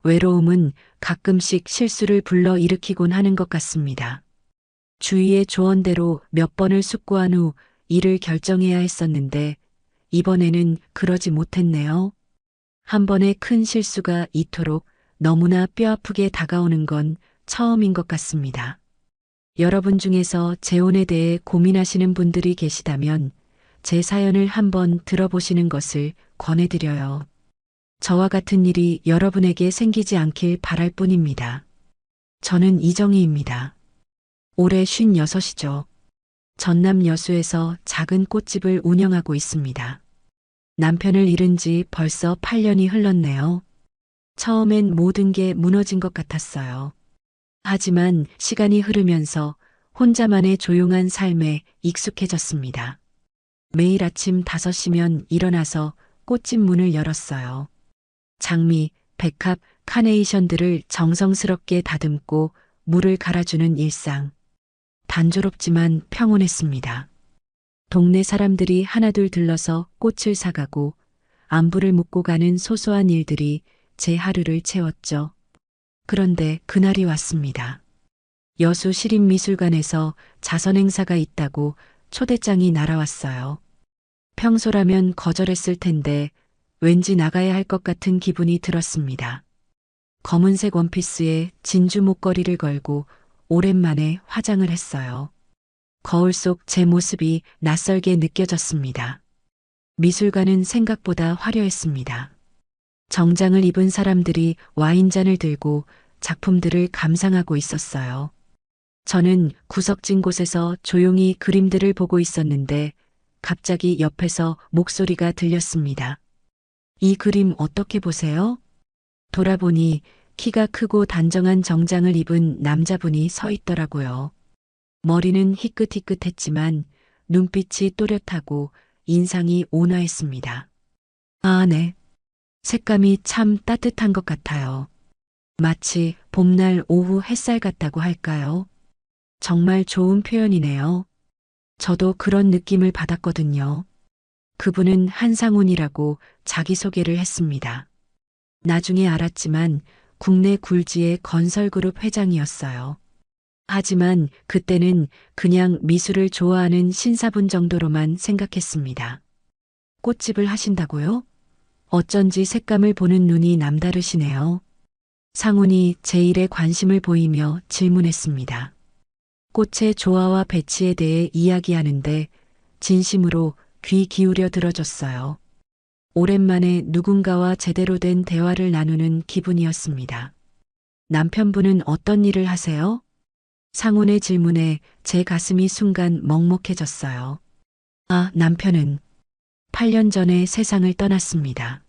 외로움은 가끔씩 실수를 불러일으키곤 하는 것 같습니다. 주위의 조언대로 몇 번을 숙고한 후 일을 결정해야 했었는데 이번에는 그러지 못했네요. 한 번의 큰 실수가 이토록 너무나 뼈아프게 다가오는 건 처음인 것 같습니다. 여러분 중에서 재혼에 대해 고민하시는 분들이 계시다면 제 사연을 한번 들어보시는 것을 권해드려요. 저와 같은 일이 여러분에게 생기지 않길 바랄 뿐입니다. 저는 이정희입니다. 올해 56이죠. 전남 여수에서 작은 꽃집을 운영하고 있습니다. 남편을 잃은 지 벌써 8년이 흘렀네요. 처음엔 모든 게 무너진 것 같았어요. 하지만 시간이 흐르면서 혼자만의 조용한 삶에 익숙해졌습니다. 매일 아침 5시면 일어나서 꽃집 문을 열었어요. 장미, 백합, 카네이션들을 정성스럽게 다듬고 물을 갈아주는 일상. 단조롭지만 평온했습니다. 동네 사람들이 하나둘 들러서 꽃을 사가고 안부를 묻고 가는 소소한 일들이 제 하루를 채웠죠. 그런데 그날이 왔습니다. 여수 시립미술관에서 자선 행사가 있다고 초대장이 날아왔어요. 평소라면 거절했을 텐데 왠지 나가야 할 것 같은 기분이 들었습니다. 검은색 원피스에 진주 목걸이를 걸고 오랜만에 화장을 했어요. 거울 속 제 모습이 낯설게 느껴졌습니다. 미술관은 생각보다 화려했습니다. 정장을 입은 사람들이 와인잔을 들고 작품들을 감상하고 있었어요. 저는 구석진 곳에서 조용히 그림들을 보고 있었는데 갑자기 옆에서 목소리가 들렸습니다. 이 그림 어떻게 보세요? 돌아보니 키가 크고 단정한 정장을 입은 남자분이 서 있더라고요. 머리는 희끗희끗했지만 눈빛이 또렷하고 인상이 온화했습니다. 아, 네. 색감이 참 따뜻한 것 같아요. 마치 봄날 오후 햇살 같다고 할까요? 정말 좋은 표현이네요. 저도 그런 느낌을 받았거든요. 그분은 한상훈이라고 자기소개를 했습니다. 나중에 알았지만 국내 굴지의 건설그룹 회장이었어요. 하지만 그때는 그냥 미술을 좋아하는 신사분 정도로만 생각했습니다. 꽃집을 하신다고요? 어쩐지 색감을 보는 눈이 남다르시네요. 상훈이 제 일에 관심을 보이며 질문했습니다. 꽃의 조화와 배치에 대해 이야기하는데 진심으로 귀 기울여 들어줬어요. 오랜만에 누군가와 제대로 된 대화를 나누는 기분이었습니다. 남편분은 어떤 일을 하세요? 상훈의 질문에 제 가슴이 순간 먹먹해졌어요. 아, 남편은 8년 전에 세상을 떠났습니다.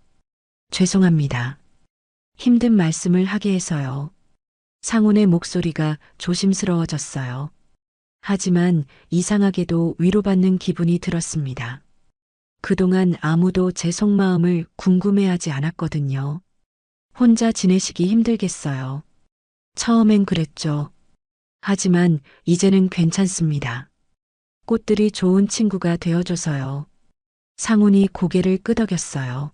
죄송합니다. 힘든 말씀을 하게 해서요. 상훈의 목소리가 조심스러워졌어요. 하지만 이상하게도 위로받는 기분이 들었습니다. 그동안 아무도 제 속마음을 궁금해하지 않았거든요. 혼자 지내시기 힘들겠어요. 처음엔 그랬죠. 하지만 이제는 괜찮습니다. 꽃들이 좋은 친구가 되어줘서요. 상훈이 고개를 끄덕였어요.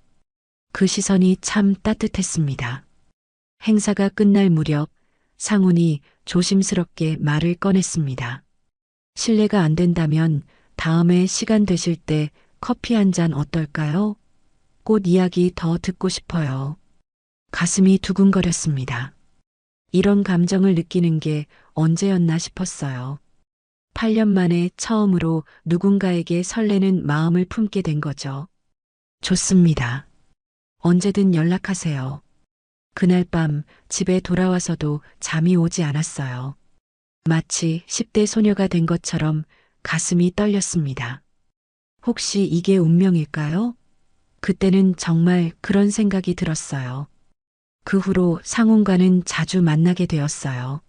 그 시선이 참 따뜻했습니다. 행사가 끝날 무렵 상훈이 조심스럽게 말을 꺼냈습니다. 실례가 안 된다면 다음에 시간 되실 때 커피 한 잔 어떨까요? 꽃 이야기 더 듣고 싶어요. 가슴이 두근거렸습니다. 이런 감정을 느끼는 게 언제였나 싶었어요. 8년 만에 처음으로 누군가에게 설레는 마음을 품게 된 거죠. 좋습니다. 언제든 연락하세요. 그날 밤 집에 돌아와서도 잠이 오지 않았어요. 마치 10대 소녀가 된 것처럼 가슴이 떨렸습니다. 혹시 이게 운명일까요? 그때는 정말 그런 생각이 들었어요. 그 후로 상훈과는 자주 만나게 되었어요.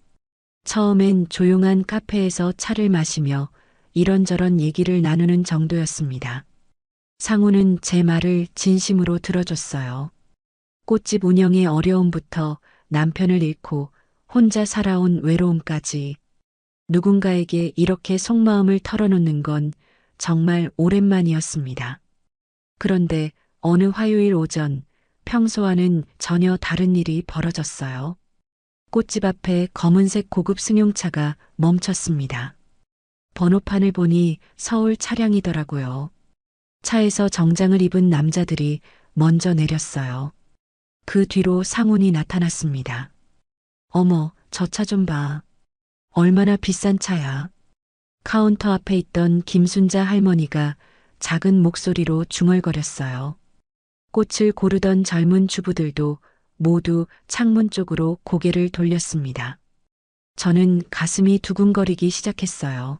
처음엔 조용한 카페에서 차를 마시며 이런저런 얘기를 나누는 정도였습니다. 상훈은 제 말을 진심으로 들어줬어요. 꽃집 운영의 어려움부터 남편을 잃고 혼자 살아온 외로움까지 누군가에게 이렇게 속마음을 털어놓는 건 정말 오랜만이었습니다. 그런데 어느 화요일 오전 평소와는 전혀 다른 일이 벌어졌어요. 꽃집 앞에 검은색 고급 승용차가 멈췄습니다. 번호판을 보니 서울 차량이더라고요. 차에서 정장을 입은 남자들이 먼저 내렸어요. 그 뒤로 상훈이 나타났습니다. 어머, 저 차 좀 봐. 얼마나 비싼 차야. 카운터 앞에 있던 김순자 할머니가 작은 목소리로 중얼거렸어요. 꽃을 고르던 젊은 주부들도 모두 창문 쪽으로 고개를 돌렸습니다. 저는 가슴이 두근거리기 시작했어요.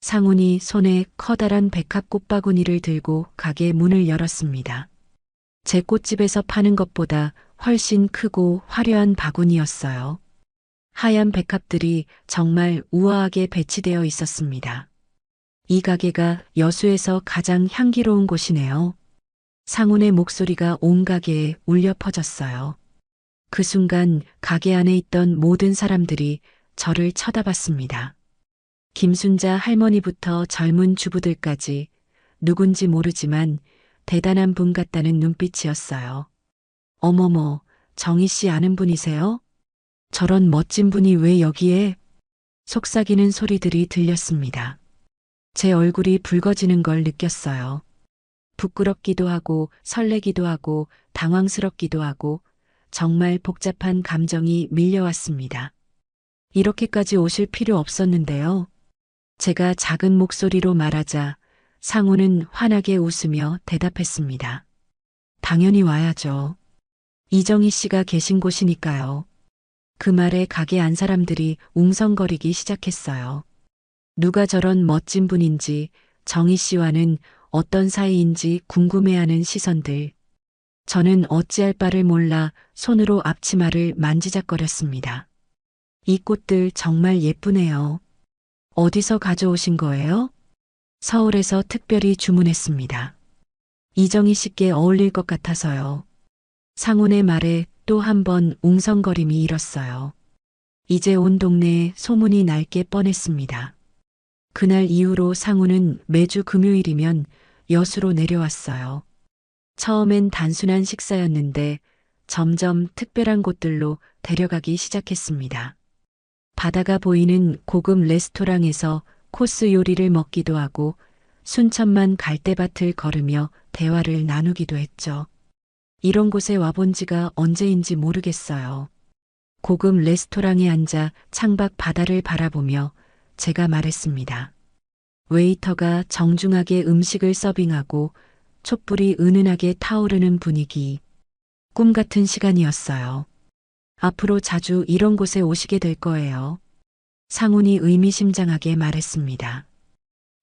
상훈이 손에 커다란 백합 꽃바구니를 들고 가게 문을 열었습니다. 제 꽃집에서 파는 것보다 훨씬 크고 화려한 바구니였어요. 하얀 백합들이 정말 우아하게 배치되어 있었습니다. 이 가게가 여수에서 가장 향기로운 곳이네요. 상훈의 목소리가 온 가게에 울려 퍼졌어요. 그 순간 가게 안에 있던 모든 사람들이 저를 쳐다봤습니다. 김순자 할머니부터 젊은 주부들까지 누군지 모르지만 대단한 분 같다는 눈빛이었어요. 어머머, 정희 씨 아는 분이세요? 저런 멋진 분이 왜 여기에? 속삭이는 소리들이 들렸습니다. 제 얼굴이 붉어지는 걸 느꼈어요. 부끄럽기도 하고 설레기도 하고 당황스럽기도 하고 정말 복잡한 감정이 밀려왔습니다. 이렇게까지 오실 필요 없었는데요. 제가 작은 목소리로 말하자 상우는 환하게 웃으며 대답했습니다. 당연히 와야죠. 이정희 씨가 계신 곳이니까요. 그 말에 가게 안 사람들이 웅성거리기 시작했어요. 누가 저런 멋진 분인지 정희 씨와는 어떤 사이인지 궁금해하는 시선들. 저는 어찌할 바를 몰라 손으로 앞치마를 만지작거렸습니다. 이 꽃들 정말 예쁘네요. 어디서 가져오신 거예요? 서울에서 특별히 주문했습니다. 이정희 씨께 어울릴 것 같아서요. 상훈의 말에 또 한 번 웅성거림이 일었어요. 이제 온 동네에 소문이 날 게 뻔했습니다. 그날 이후로 상훈은 매주 금요일이면 여수로 내려왔어요. 처음엔 단순한 식사였는데 점점 특별한 곳들로 데려가기 시작했습니다. 바다가 보이는 고급 레스토랑에서 코스 요리를 먹기도 하고 순천만 갈대밭을 걸으며 대화를 나누기도 했죠. 이런 곳에 와본 지가 언제인지 모르겠어요. 고급 레스토랑에 앉아 창밖 바다를 바라보며 제가 말했습니다. 웨이터가 정중하게 음식을 서빙하고 촛불이 은은하게 타오르는 분위기. 꿈 같은 시간이었어요. 앞으로 자주 이런 곳에 오시게 될 거예요. 상훈이 의미심장하게 말했습니다.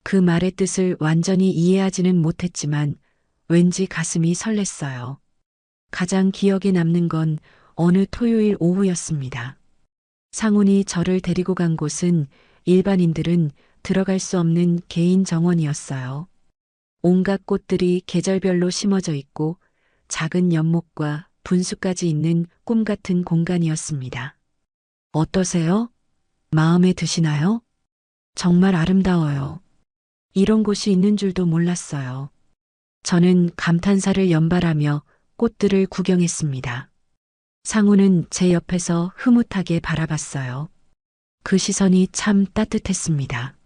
그 말의 뜻을 완전히 이해하지는 못했지만 왠지 가슴이 설렜어요. 가장 기억에 남는 건 어느 토요일 오후였습니다. 상훈이 저를 데리고 간 곳은 일반인들은 들어갈 수 없는 개인 정원이었어요. 온갖 꽃들이 계절별로 심어져 있고 작은 연못과 분수까지 있는 꿈 같은 공간이었습니다. 어떠세요? 마음에 드시나요? 정말 아름다워요. 이런 곳이 있는 줄도 몰랐어요. 저는 감탄사를 연발하며 꽃들을 구경했습니다. 상우는 제 옆에서 흐뭇하게 바라봤어요. 그 시선이 참 따뜻했습니다.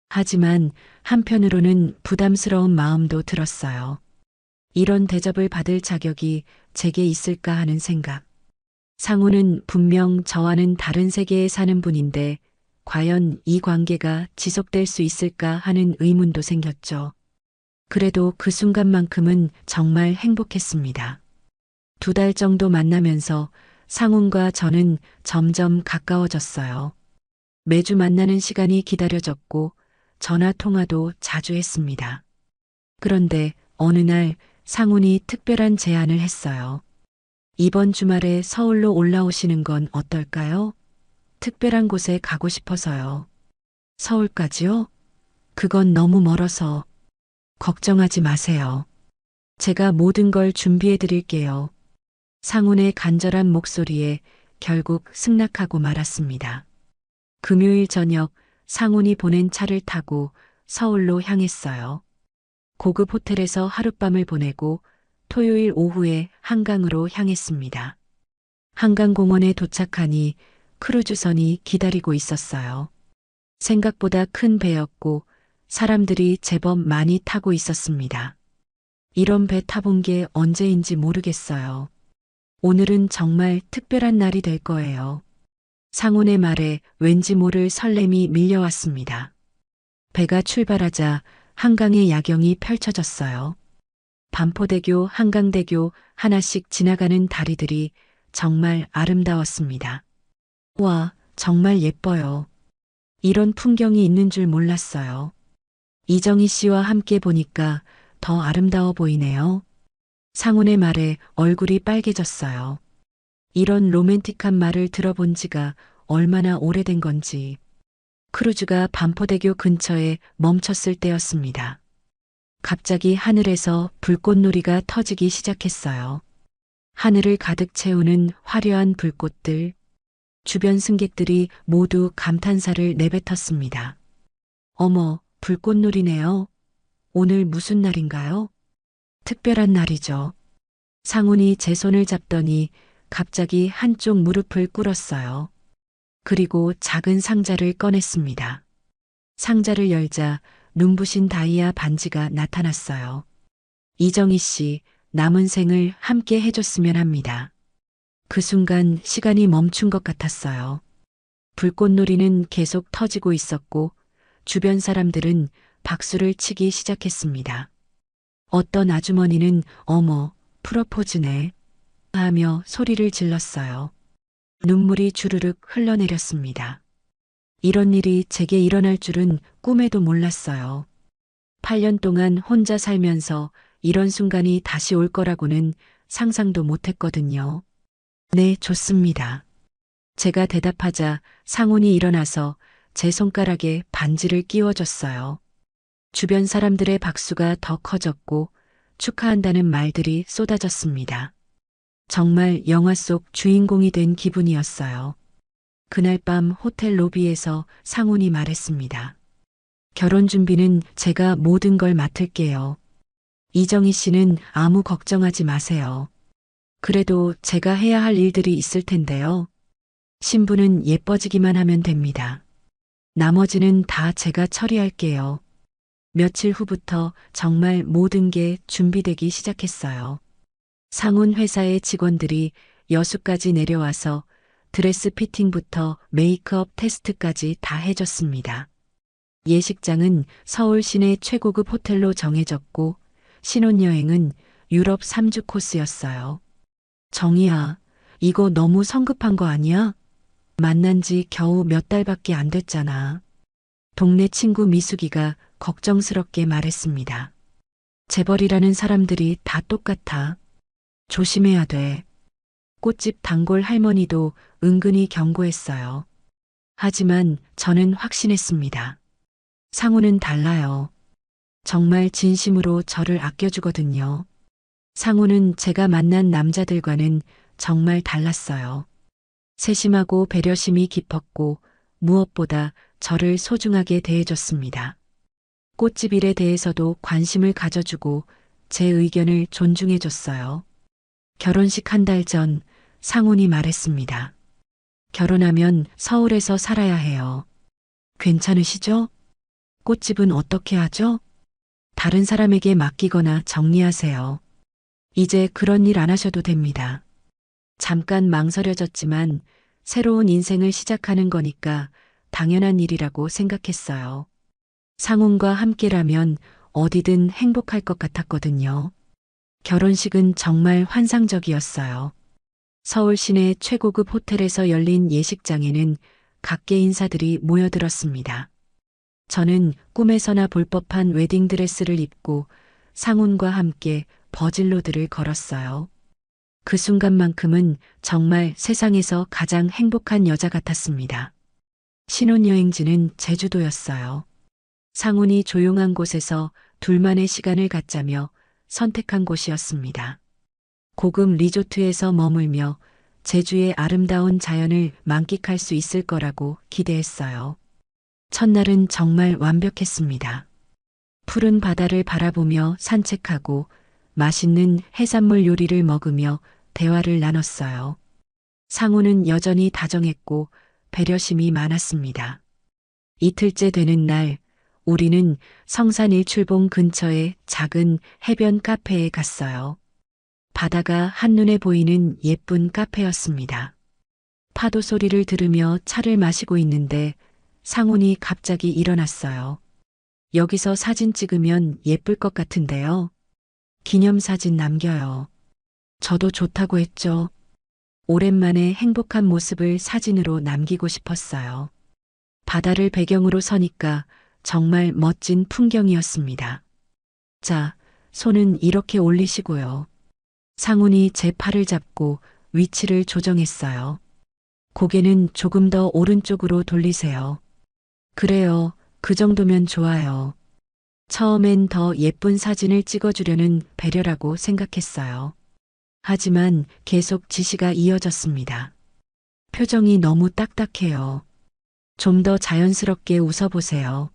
하지만 한편으로는 부담스러운 마음도 들었어요. 이런 대접을 받을 자격이 제게 있을까 하는 생각. 상우는 분명 저와는 다른 세계에 사는 분인데 과연 이 관계가 지속될 수 있을까 하는 의문도 생겼죠. 그래도 그 순간만큼은 정말 행복했습니다. 2달 정도 만나면서 상훈과 저는 점점 가까워졌어요. 매주 만나는 시간이 기다려졌고 전화 통화도 자주 했습니다. 그런데 어느 날 상훈이 특별한 제안을 했어요. 이번 주말에 서울로 올라오시는 건 어떨까요? 특별한 곳에 가고 싶어서요. 서울까지요? 그건 너무 멀어서. 걱정하지 마세요. 제가 모든 걸 준비해 드릴게요. 상훈의 간절한 목소리에 결국 승낙하고 말았습니다. 금요일 저녁 상훈이 보낸 차를 타고 서울로 향했어요. 고급 호텔에서 하룻밤을 보내고 토요일 오후에 한강으로 향했습니다. 한강공원에 도착하니 크루즈선이 기다리고 있었어요. 생각보다 큰 배였고 사람들이 제법 많이 타고 있었습니다. 이런 배 타본 게 언제인지 모르겠어요. 오늘은 정말 특별한 날이 될 거예요. 상훈의 말에 왠지 모를 설렘이 밀려왔습니다. 배가 출발하자 한강의 야경이 펼쳐졌어요. 반포대교, 한강대교 하나씩 지나가는 다리들이 정말 아름다웠습니다. 와, 정말 예뻐요. 이런 풍경이 있는 줄 몰랐어요. 이정희 씨와 함께 보니까 더 아름다워 보이네요. 상훈의 말에 얼굴이 빨개졌어요. 이런 로맨틱한 말을 들어본 지가 얼마나 오래된 건지. 크루즈가 반포대교 근처에 멈췄을 때였습니다. 갑자기 하늘에서 불꽃놀이가 터지기 시작했어요. 하늘을 가득 채우는 화려한 불꽃들. 주변 승객들이 모두 감탄사를 내뱉었습니다. 어머, 불꽃놀이네요. 오늘 무슨 날인가요? 특별한 날이죠. 상훈이 제 손을 잡더니 갑자기 한쪽 무릎을 꿇었어요. 그리고 작은 상자를 꺼냈습니다. 상자를 열자 눈부신 다이아 반지가 나타났어요. 이정희 씨, 남은 생을 함께 해줬으면 합니다. 그 순간 시간이 멈춘 것 같았어요. 불꽃놀이는 계속 터지고 있었고 주변 사람들은 박수를 치기 시작했습니다. 어떤 아주머니는 어머, 프로포즈네 하며 소리를 질렀어요. 눈물이 주르륵 흘러내렸습니다. 이런 일이 제게 일어날 줄은 꿈에도 몰랐어요. 8년 동안 혼자 살면서 이런 순간이 다시 올 거라고는 상상도 못했거든요. 네, 좋습니다. 제가 대답하자 상훈이 일어나서 제 손가락에 반지를 끼워줬어요. 주변 사람들의 박수가 더 커졌고 축하한다는 말들이 쏟아졌습니다. 정말 영화 속 주인공이 된 기분이었어요. 그날 밤 호텔 로비에서 상훈이 말했습니다. 결혼 준비는 제가 모든 걸 맡을게요. 이정희 씨는 아무 걱정하지 마세요. 그래도 제가 해야 할 일들이 있을 텐데요. 신부는 예뻐지기만 하면 됩니다. 나머지는 다 제가 처리할게요. 며칠 후부터 정말 모든 게 준비되기 시작했어요. 상훈 회사의 직원들이 여수까지 내려와서 드레스 피팅부터 메이크업 테스트까지 다 해줬습니다. 예식장은 서울 시내 최고급 호텔로 정해졌고 신혼여행은 유럽 3주 코스였어요. 정희야, 이거 너무 성급한 거 아니야? 만난 지 겨우 몇 달밖에 안 됐잖아. 동네 친구 미숙이가 걱정스럽게 말했습니다. 재벌이라는 사람들이 다 똑같아. 조심해야 돼. 꽃집 단골 할머니도 은근히 경고했어요. 하지만 저는 확신했습니다. 상훈은 달라요. 정말 진심으로 저를 아껴주거든요. 상훈은 제가 만난 남자들과는 정말 달랐어요. 세심하고 배려심이 깊었고 무엇보다 저를 소중하게 대해줬습니다. 꽃집 일에 대해서도 관심을 가져주고 제 의견을 존중해줬어요. 결혼식 한 달 전 상훈이 말했습니다. 결혼하면 서울에서 살아야 해요. 괜찮으시죠? 꽃집은 어떻게 하죠? 다른 사람에게 맡기거나 정리하세요. 이제 그런 일 안 하셔도 됩니다. 잠깐 망설여졌지만 새로운 인생을 시작하는 거니까 당연한 일이라고 생각했어요. 상훈과 함께라면 어디든 행복할 것 같았거든요. 결혼식은 정말 환상적이었어요. 서울 시내 최고급 호텔에서 열린 예식장에는 각계 인사들이 모여들었습니다. 저는 꿈에서나 볼 법한 웨딩드레스를 입고 상훈과 함께 버질로드를 걸었어요. 그 순간만큼은 정말 세상에서 가장 행복한 여자 같았습니다. 신혼여행지는 제주도였어요. 상훈이 조용한 곳에서 둘만의 시간을 갖자며 선택한 곳이었습니다. 고급 리조트에서 머물며 제주의 아름다운 자연을 만끽할 수 있을 거라고 기대했어요. 첫날은 정말 완벽했습니다. 푸른 바다를 바라보며 산책하고 맛있는 해산물 요리를 먹으며 대화를 나눴어요. 상우는 여전히 다정했고 배려심이 많았습니다. 이틀째 되는 날, 우리는 성산 일출봉 근처의 작은 해변 카페에 갔어요. 바다가 한눈에 보이는 예쁜 카페였습니다. 파도 소리를 들으며 차를 마시고 있는데 상훈이 갑자기 일어났어요. 여기서 사진 찍으면 예쁠 것 같은데요. 기념사진 남겨요. 저도 좋다고 했죠. 오랜만에 행복한 모습을 사진으로 남기고 싶었어요. 바다를 배경으로 서니까 정말 멋진 풍경이었습니다. 자, 손은 이렇게 올리시고요. 상훈이 제 팔을 잡고 위치를 조정했어요. 고개는 조금 더 오른쪽으로 돌리세요. 그래요. 그 정도면 좋아요. 처음엔 더 예쁜 사진을 찍어주려는 배려라고 생각했어요. 하지만 계속 지시가 이어졌습니다. 표정이 너무 딱딱해요. 좀 더 자연스럽게 웃어보세요.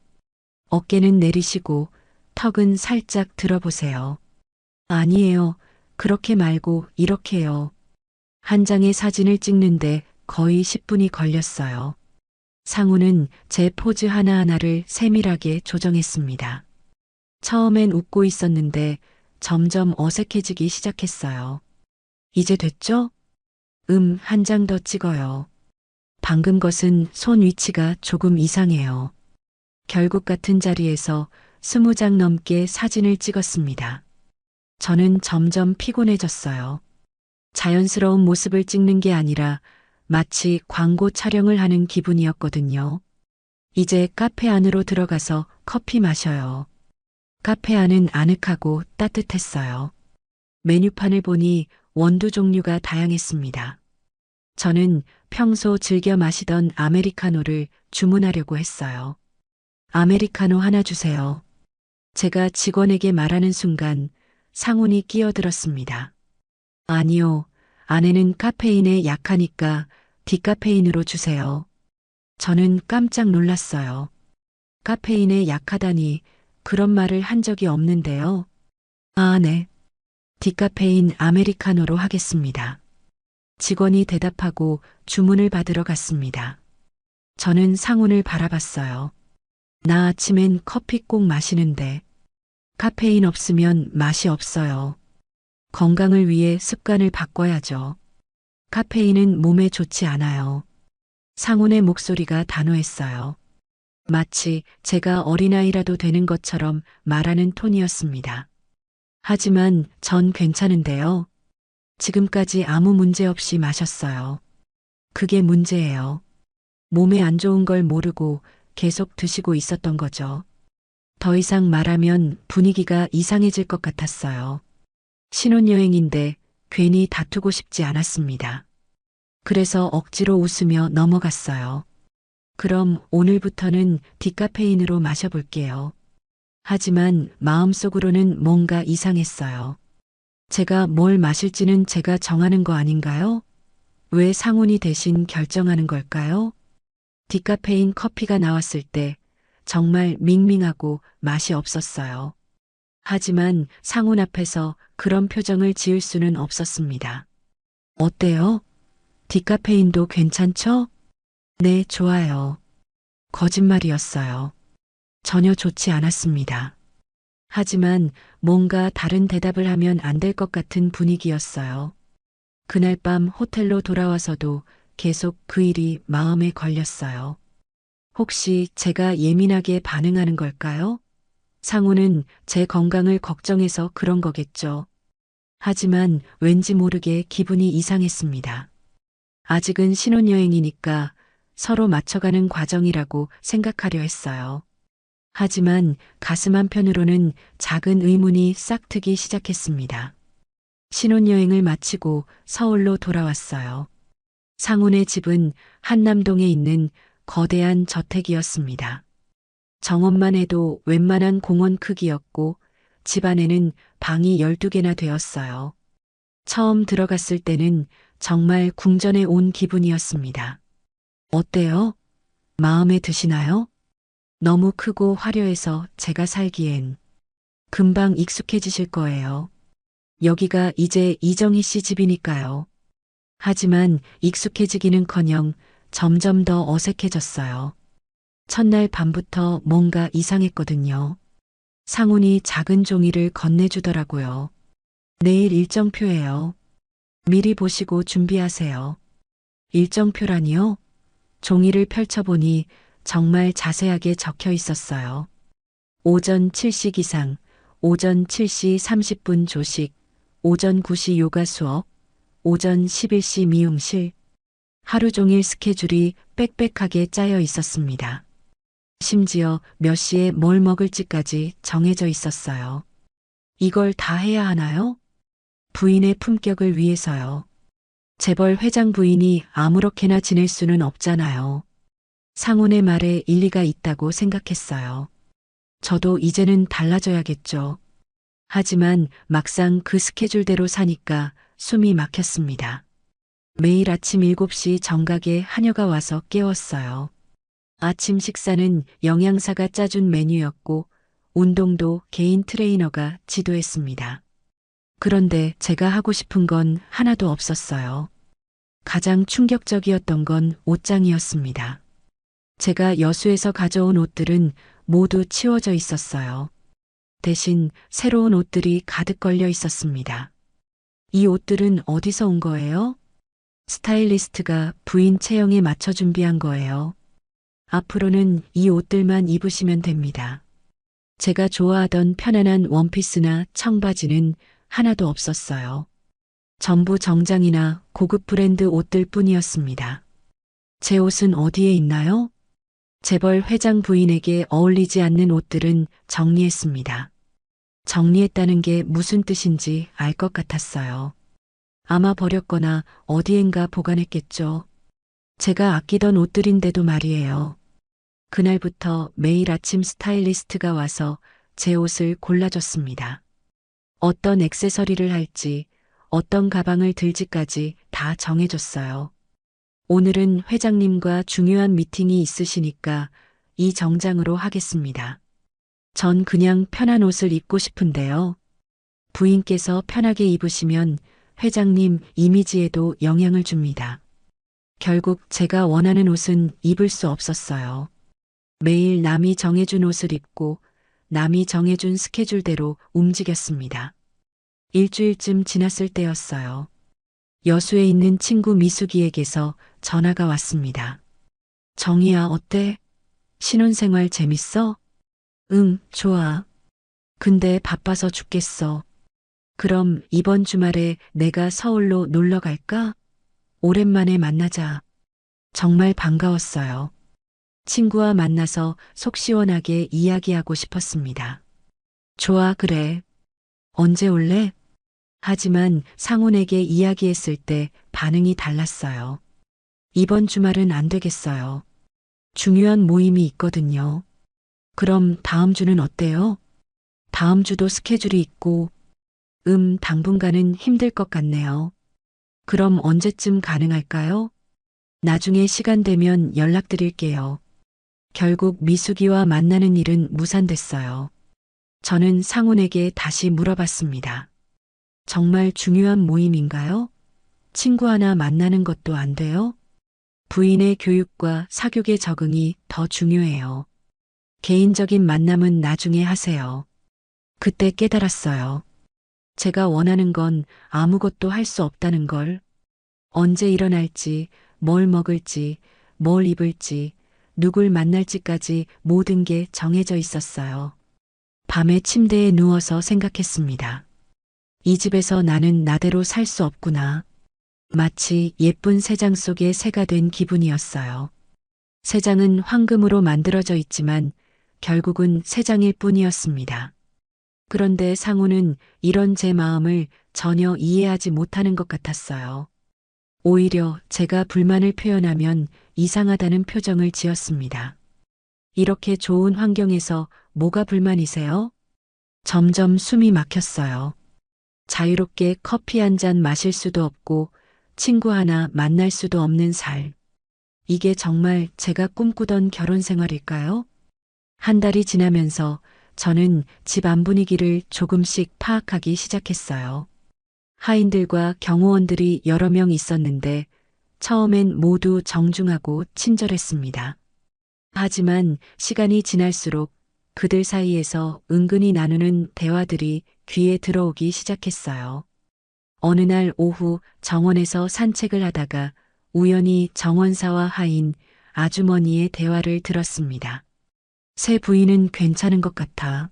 어깨는 내리시고 턱은 살짝 들어보세요. 아니에요. 그렇게 말고 이렇게요. 한 장의 사진을 찍는데 거의 10분이 걸렸어요. 상우는 제 포즈 하나하나를 세밀하게 조정했습니다. 처음엔 웃고 있었는데 점점 어색해지기 시작했어요. 이제 됐죠? 한 장 더 찍어요. 방금 것은 손 위치가 조금 이상해요. 결국 같은 자리에서 20장 넘게 사진을 찍었습니다. 저는 점점 피곤해졌어요. 자연스러운 모습을 찍는 게 아니라 마치 광고 촬영을 하는 기분이었거든요. 이제 카페 안으로 들어가서 커피 마셔요. 카페 안은 아늑하고 따뜻했어요. 메뉴판을 보니 원두 종류가 다양했습니다. 저는 평소 즐겨 마시던 아메리카노를 주문하려고 했어요. 아메리카노 하나 주세요. 제가 직원에게 말하는 순간 상훈이 끼어들었습니다. 아니요, 아내는 카페인에 약하니까 디카페인으로 주세요. 저는 깜짝 놀랐어요. 카페인에 약하다니 그런 말을 한 적이 없는데요. 아, 네. 디카페인 아메리카노로 하겠습니다. 직원이 대답하고 주문을 받으러 갔습니다. 저는 상훈을 바라봤어요. 나 아침엔 커피 꼭 마시는데 카페인 없으면 맛이 없어요. 건강을 위해 습관을 바꿔야죠. 카페인은 몸에 좋지 않아요. 상훈의 목소리가 단호했어요. 마치 제가 어린아이라도 되는 것처럼 말하는 톤이었습니다. 하지만 전 괜찮은데요. 지금까지 아무 문제 없이 마셨어요. 그게 문제예요. 몸에 안 좋은 걸 모르고 계속 드시고 있었던 거죠. 더 이상 말하면 분위기가 이상해질 것 같았어요. 신혼여행인데 괜히 다투고 싶지 않았습니다. 그래서 억지로 웃으며 넘어갔어요. 그럼 오늘부터는 디카페인으로 마셔볼게요. 하지만 마음속으로는 뭔가 이상했어요. 제가 뭘 마실지는 제가 정하는 거 아닌가요? 왜 상훈이 대신 결정하는 걸까요? 디카페인 커피가 나왔을 때 정말 밍밍하고 맛이 없었어요. 하지만 상훈 앞에서 그런 표정을 지을 수는 없었습니다. 어때요? 디카페인도 괜찮죠? 네, 좋아요. 거짓말이었어요. 전혀 좋지 않았습니다. 하지만 뭔가 다른 대답을 하면 안 될 것 같은 분위기였어요. 그날 밤 호텔로 돌아와서도 계속 그 일이 마음에 걸렸어요. 혹시 제가 예민하게 반응하는 걸까요? 상우는 제 건강을 걱정해서 그런 거겠죠. 하지만 왠지 모르게 기분이 이상했습니다. 아직은 신혼여행이니까 서로 맞춰가는 과정이라고 생각하려 했어요. 하지만 가슴 한편으로는 작은 의문이 싹트기 시작했습니다. 신혼여행을 마치고 서울로 돌아왔어요. 상훈의 집은 한남동에 있는 거대한 저택이었습니다. 정원만 해도 웬만한 공원 크기였고 집 안에는 방이 12개나 되었어요. 처음 들어갔을 때는 정말 궁전에 온 기분이었습니다. 어때요? 마음에 드시나요? 너무 크고 화려해서 제가 살기엔 금방 익숙해지실 거예요. 여기가 이제 이정희 씨 집이니까요. 하지만 익숙해지기는커녕 점점 더 어색해졌어요. 첫날 밤부터 뭔가 이상했거든요. 상훈이 작은 종이를 건네주더라고요. 내일 일정표예요. 미리 보시고 준비하세요. 일정표라니요? 종이를 펼쳐보니 정말 자세하게 적혀 있었어요. 오전 7시 기상, 오전 7시 30분 조식, 오전 9시 요가 수업, 오전 11시 미용실. 하루 종일 스케줄이 빽빽하게 짜여 있었습니다. 심지어 몇 시에 뭘 먹을지까지 정해져 있었어요. 이걸 다 해야 하나요? 부인의 품격을 위해서요. 재벌 회장 부인이 아무렇게나 지낼 수는 없잖아요. 상훈의 말에 일리가 있다고 생각했어요. 저도 이제는 달라져야겠죠. 하지만 막상 그 스케줄대로 사니까 숨이 막혔습니다. 매일 아침 7시 정각에 하녀가 와서 깨웠어요. 아침 식사는 영양사가 짜준 메뉴였고 운동도 개인 트레이너가 지도했습니다. 그런데 제가 하고 싶은 건 하나도 없었어요. 가장 충격적이었던 건 옷장이었습니다. 제가 여수에서 가져온 옷들은 모두 치워져 있었어요. 대신 새로운 옷들이 가득 걸려 있었습니다. 이 옷들은 어디서 온 거예요? 스타일리스트가 부인 체형에 맞춰 준비한 거예요. 앞으로는 이 옷들만 입으시면 됩니다. 제가 좋아하던 편안한 원피스나 청바지는 하나도 없었어요. 전부 정장이나 고급 브랜드 옷들 뿐이었습니다. 제 옷은 어디에 있나요? 재벌 회장 부인에게 어울리지 않는 옷들은 정리했습니다. 정리했다는 게 무슨 뜻인지 알 것 같았어요. 아마 버렸거나 어디엔가 보관했겠죠. 제가 아끼던 옷들인데도 말이에요. 그날부터 매일 아침 스타일리스트가 와서 제 옷을 골라줬습니다. 어떤 액세서리를 할지, 어떤 가방을 들지까지 다 정해줬어요. 오늘은 회장님과 중요한 미팅이 있으시니까 이 정장으로 하겠습니다. 전 그냥 편한 옷을 입고 싶은데요. 부인께서 편하게 입으시면 회장님 이미지에도 영향을 줍니다. 결국 제가 원하는 옷은 입을 수 없었어요. 매일 남이 정해준 옷을 입고 남이 정해준 스케줄대로 움직였습니다. 일주일쯤 지났을 때였어요. 여수에 있는 친구 미숙이에게서 전화가 왔습니다. 정희야, 어때? 신혼생활 재밌어? 응, 좋아. 근데 바빠서 죽겠어. 그럼 이번 주말에 내가 서울로 놀러 갈까? 오랜만에 만나자. 정말 반가웠어요. 친구와 만나서 속 시원하게 이야기하고 싶었습니다. 좋아, 그래. 언제 올래? 하지만 상훈에게 이야기했을 때 반응이 달랐어요. 이번 주말은 안 되겠어요. 중요한 모임이 있거든요. 그럼 다음 주는 어때요? 다음 주도 스케줄이 있고, 당분간은 힘들 것 같네요. 그럼 언제쯤 가능할까요? 나중에 시간 되면 연락드릴게요. 결국 미숙이와 만나는 일은 무산됐어요. 저는 상훈에게 다시 물어봤습니다. 정말 중요한 모임인가요? 친구 하나 만나는 것도 안 돼요? 부인의 교육과 사교계 적응이 더 중요해요. 개인적인 만남은 나중에 하세요. 그때 깨달았어요. 제가 원하는 건 아무것도 할 수 없다는 걸. 언제 일어날지, 뭘 먹을지, 뭘 입을지, 누굴 만날지까지 모든 게 정해져 있었어요. 밤에 침대에 누워서 생각했습니다. 이 집에서 나는 나대로 살 수 없구나. 마치 예쁜 새 장 속의 새가 된 기분이었어요. 새 장은 황금으로 만들어져 있지만 결국은 새 장일 뿐이었습니다. 그런데 상우는 이런 제 마음을 전혀 이해하지 못하는 것 같았어요. 오히려 제가 불만을 표현하면 이상하다는 표정을 지었습니다. 이렇게 좋은 환경에서 뭐가 불만이세요? 점점 숨이 막혔어요. 자유롭게 커피 한 잔 마실 수도 없고 친구 하나 만날 수도 없는 살. 이게 정말 제가 꿈꾸던 결혼 생활일까요? 한 달이 지나면서 저는 집 안 분위기를 조금씩 파악하기 시작했어요. 하인들과 경호원들이 여러 명 있었는데 처음엔 모두 정중하고 친절했습니다. 하지만 시간이 지날수록 그들 사이에서 은근히 나누는 대화들이 귀에 들어오기 시작했어요. 어느 날 오후 정원에서 산책을 하다가 우연히 정원사와 하인, 아주머니의 대화를 들었습니다. 새 부인은 괜찮은 것 같아.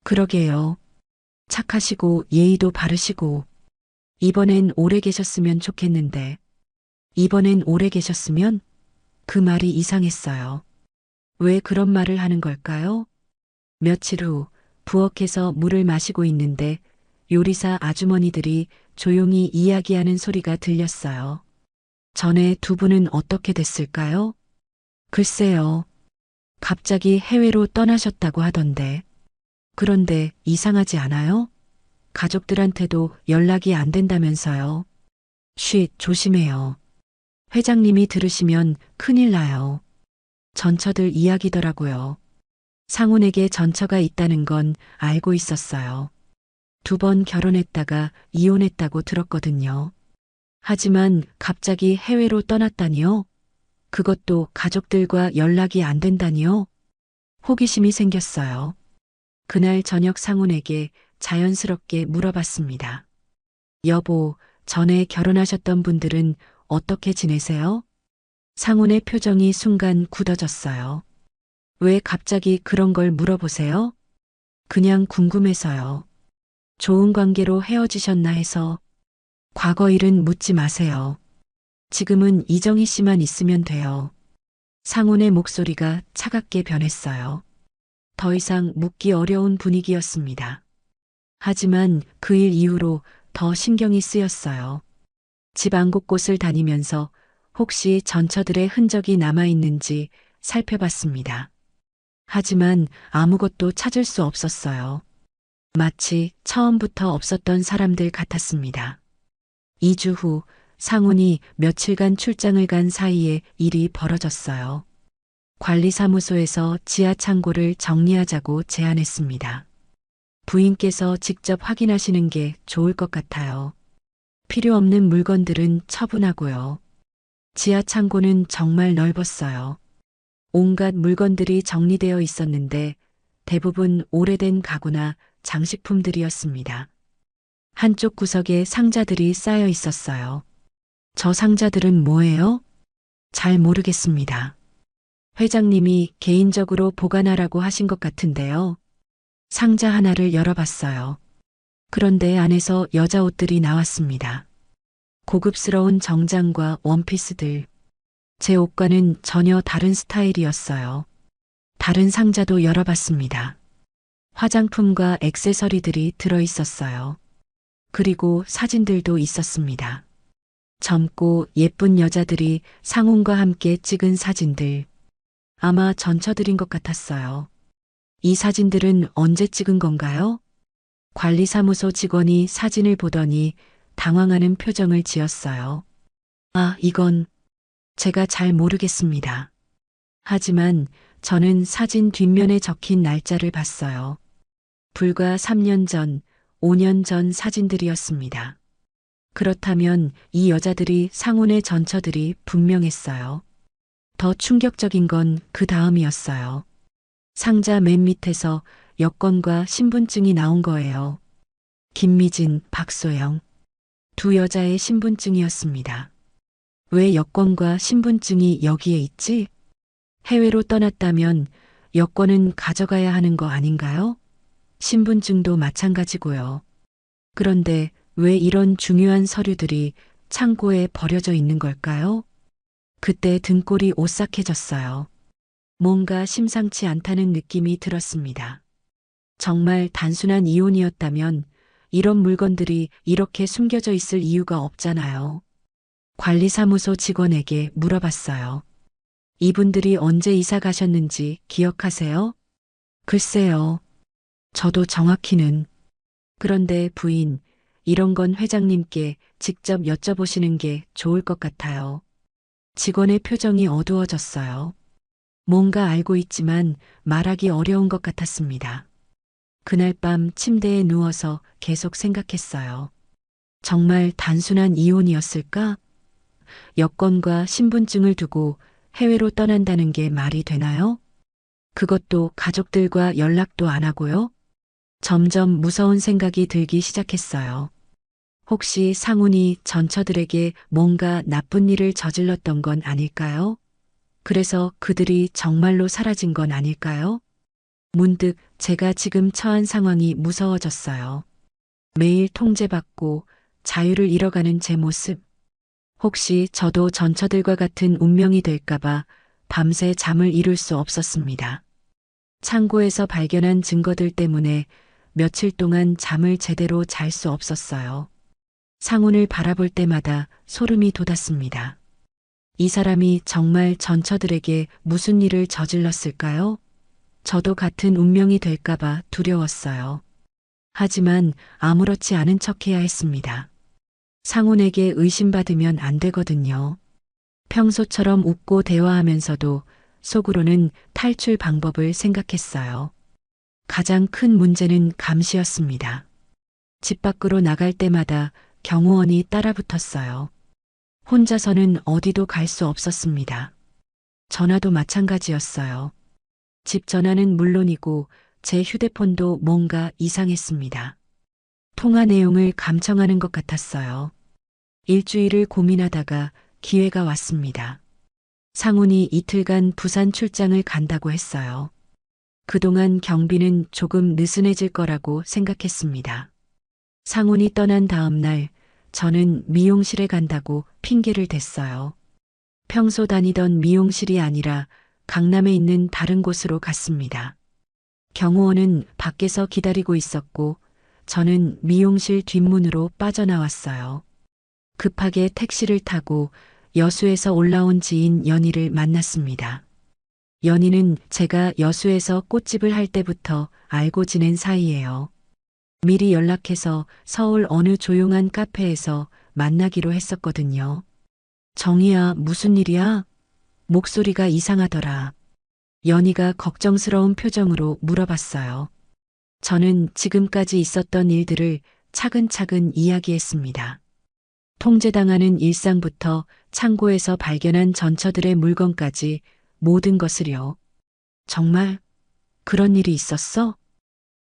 그러게요. 착하시고 예의도 바르시고 이번엔 오래 계셨으면 좋겠는데 이번엔 오래 계셨으면 그 말이 이상했어요. 왜 그런 말을 하는 걸까요? 며칠 후 부엌에서 물을 마시고 있는데 요리사 아주머니들이 조용히 이야기하는 소리가 들렸어요. 전에 두 분은 어떻게 됐을까요? 글쎄요. 갑자기 해외로 떠나셨다고 하던데. 그런데 이상하지 않아요? 가족들한테도 연락이 안 된다면서요. 쉿, 조심해요. 회장님이 들으시면 큰일 나요. 전처들 이야기더라고요. 상훈에게 전처가 있다는 건 알고 있었어요. 2번 결혼했다가 이혼했다고 들었거든요. 하지만 갑자기 해외로 떠났다니요? 그것도 가족들과 연락이 안 된다니요? 호기심이 생겼어요. 그날 저녁 상훈에게 자연스럽게 물어봤습니다. 여보, 전에 결혼하셨던 분들은 어떻게 지내세요? 상훈의 표정이 순간 굳어졌어요. 왜 갑자기 그런 걸 물어보세요? 그냥 궁금해서요. 좋은 관계로 헤어지셨나 해서. 과거 일은 묻지 마세요. 지금은 이정희 씨만 있으면 돼요. 상훈의 목소리가 차갑게 변했어요. 더 이상 묻기 어려운 분위기였습니다. 하지만 그 일 이후로 더 신경이 쓰였어요. 집 안 곳곳을 다니면서 혹시 전처들의 흔적이 남아있는지 살펴봤습니다. 하지만 아무것도 찾을 수 없었어요. 마치 처음부터 없었던 사람들 같았습니다. 2주 후 상훈이 며칠간 출장을 간 사이에 일이 벌어졌어요. 관리사무소에서 지하 창고를 정리하자고 제안했습니다. 부인께서 직접 확인하시는 게 좋을 것 같아요. 필요 없는 물건들은 처분하고요. 지하 창고는 정말 넓었어요. 온갖 물건들이 정리되어 있었는데 대부분 오래된 가구나 장식품들이었습니다. 한쪽 구석에 상자들이 쌓여 있었어요. 저 상자들은 뭐예요? 잘 모르겠습니다. 회장님이 개인적으로 보관하라고 하신 것 같은데요. 상자 하나를 열어봤어요. 그런데 안에서 여자 옷들이 나왔습니다. 고급스러운 정장과 원피스들. 제 옷과는 전혀 다른 스타일이었어요. 다른 상자도 열어봤습니다. 화장품과 액세서리들이 들어있었어요. 그리고 사진들도 있었습니다. 젊고 예쁜 여자들이 상훈과 함께 찍은 사진들. 아마 전처들인 것 같았어요. 이 사진들은 언제 찍은 건가요? 관리사무소 직원이 사진을 보더니 당황하는 표정을 지었어요. 아, 이건 제가 잘 모르겠습니다. 하지만 저는 사진 뒷면에 적힌 날짜를 봤어요. 불과 3년 전, 5년 전 사진들이었습니다. 그렇다면 이 여자들이 상훈의 전처들이 분명했어요. 더 충격적인 건 그 다음이었어요. 상자 맨 밑에서 여권과 신분증이 나온 거예요. 김미진, 박소영. 두 여자의 신분증이었습니다. 왜 여권과 신분증이 여기에 있지? 해외로 떠났다면 여권은 가져가야 하는 거 아닌가요? 신분증도 마찬가지고요. 그런데 왜 이런 중요한 서류들이 창고에 버려져 있는 걸까요? 그때 등골이 오싹해졌어요. 뭔가 심상치 않다는 느낌이 들었습니다. 정말 단순한 이혼이었다면 이런 물건들이 이렇게 숨겨져 있을 이유가 없잖아요. 관리사무소 직원에게 물어봤어요. 이분들이 언제 이사 가셨는지 기억하세요? 글쎄요. 저도 정확히는. 그런데 부인, 이런 건 회장님께 직접 여쭤보시는 게 좋을 것 같아요. 직원의 표정이 어두워졌어요. 뭔가 알고 있지만 말하기 어려운 것 같았습니다. 그날 밤 침대에 누워서 계속 생각했어요. 정말 단순한 이혼이었을까? 여권과 신분증을 두고 해외로 떠난다는 게 말이 되나요? 그것도 가족들과 연락도 안 하고요? 점점 무서운 생각이 들기 시작했어요. 혹시 상훈이 전처들에게 뭔가 나쁜 일을 저질렀던 건 아닐까요? 그래서 그들이 정말로 사라진 건 아닐까요? 문득 제가 지금 처한 상황이 무서워졌어요. 매일 통제받고 자유를 잃어가는 제 모습. 혹시 저도 전처들과 같은 운명이 될까봐 밤새 잠을 이룰 수 없었습니다. 창고에서 발견한 증거들 때문에 며칠 동안 잠을 제대로 잘 수 없었어요. 상훈을 바라볼 때마다 소름이 돋았습니다. 이 사람이 정말 전처들에게 무슨 일을 저질렀을까요? 저도 같은 운명이 될까봐 두려웠어요. 하지만 아무렇지 않은 척해야 했습니다. 상훈에게 의심받으면 안 되거든요. 평소처럼 웃고 대화하면서도 속으로는 탈출 방법을 생각했어요. 가장 큰 문제는 감시였습니다. 집 밖으로 나갈 때마다 경호원이 따라붙었어요. 혼자서는 어디도 갈 수 없었습니다. 전화도 마찬가지였어요. 집 전화는 물론이고 제 휴대폰도 뭔가 이상했습니다. 통화 내용을 감청하는 것 같았어요. 일주일을 고민하다가 기회가 왔습니다. 상훈이 이틀간 부산 출장을 간다고 했어요. 그동안 경비는 조금 느슨해질 거라고 생각했습니다. 상훈이 떠난 다음 날 저는 미용실에 간다고 핑계를 댔어요. 평소 다니던 미용실이 아니라 강남에 있는 다른 곳으로 갔습니다. 경호원은 밖에서 기다리고 있었고 저는 미용실 뒷문으로 빠져나왔어요. 급하게 택시를 타고 여수에서 올라온 지인 연희를 만났습니다. 연희는 제가 여수에서 꽃집을 할 때부터 알고 지낸 사이예요. 미리 연락해서 서울 어느 조용한 카페에서 만나기로 했었거든요. 정희야, 무슨 일이야? 목소리가 이상하더라. 연희가 걱정스러운 표정으로 물어봤어요. 저는 지금까지 있었던 일들을 차근차근 이야기했습니다. 통제당하는 일상부터 창고에서 발견한 전처들의 물건까지 모든 것을요. 정말 그런 일이 있었어?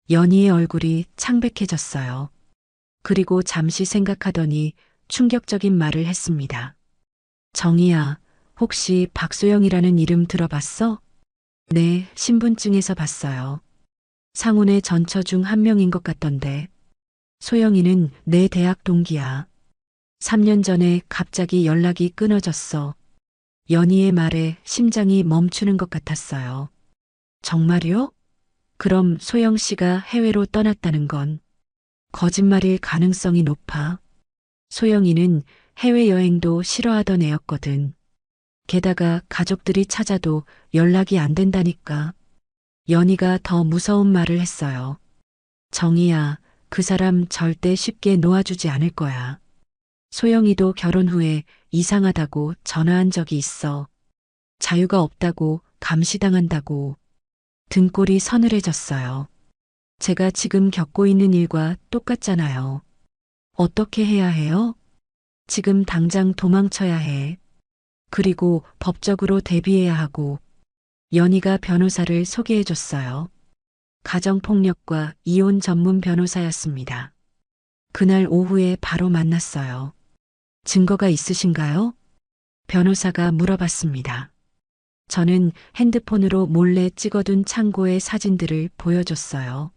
연희의 얼굴이 창백해졌어요. 그리고 잠시 생각하더니 충격적인 말을 했습니다. 정희야, 혹시 박소영이라는 이름 들어봤어? 네, 신분증에서 봤어요. 상훈의 전처 중 한 명인 것 같던데. 소영이는 내 대학 동기야. 3년 전에 갑자기 연락이 끊어졌어. 연희의 말에 심장이 멈추는 것 같았어요. 정말요? 그럼 소영 씨가 해외로 떠났다는 건 거짓말일 가능성이 높아. 소영이는 해외여행도 싫어하던 애였거든. 게다가 가족들이 찾아도 연락이 안 된다니까. 연희가 더 무서운 말을 했어요. 정희야, 그 사람 절대 쉽게 놓아주지 않을 거야. 소영이도 결혼 후에 이상하다고 전화한 적이 있어. 자유가 없다고, 감시당한다고. 등골이 서늘해졌어요. 제가 지금 겪고 있는 일과 똑같잖아요. 어떻게 해야 해요? 지금 당장 도망쳐야 해. 그리고 법적으로 대비해야 하고. 연희가 변호사를 소개해줬어요. 가정폭력과 이혼 전문 변호사였습니다. 그날 오후에 바로 만났어요. 증거가 있으신가요? 변호사가 물어봤습니다. 저는 핸드폰으로 몰래 찍어둔 창고의 사진들을 보여줬어요.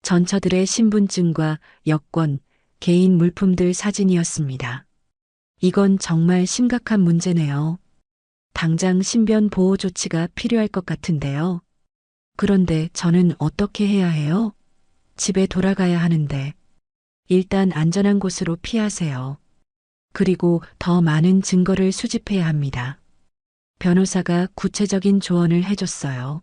전처들의 신분증과 여권, 개인 물품들 사진이었습니다. 이건 정말 심각한 문제네요. 당장 신변 보호 조치가 필요할 것 같은데요. 그런데 저는 어떻게 해야 해요? 집에 돌아가야 하는데. 일단 안전한 곳으로 피하세요. 그리고 더 많은 증거를 수집해야 합니다. 변호사가 구체적인 조언을 해줬어요.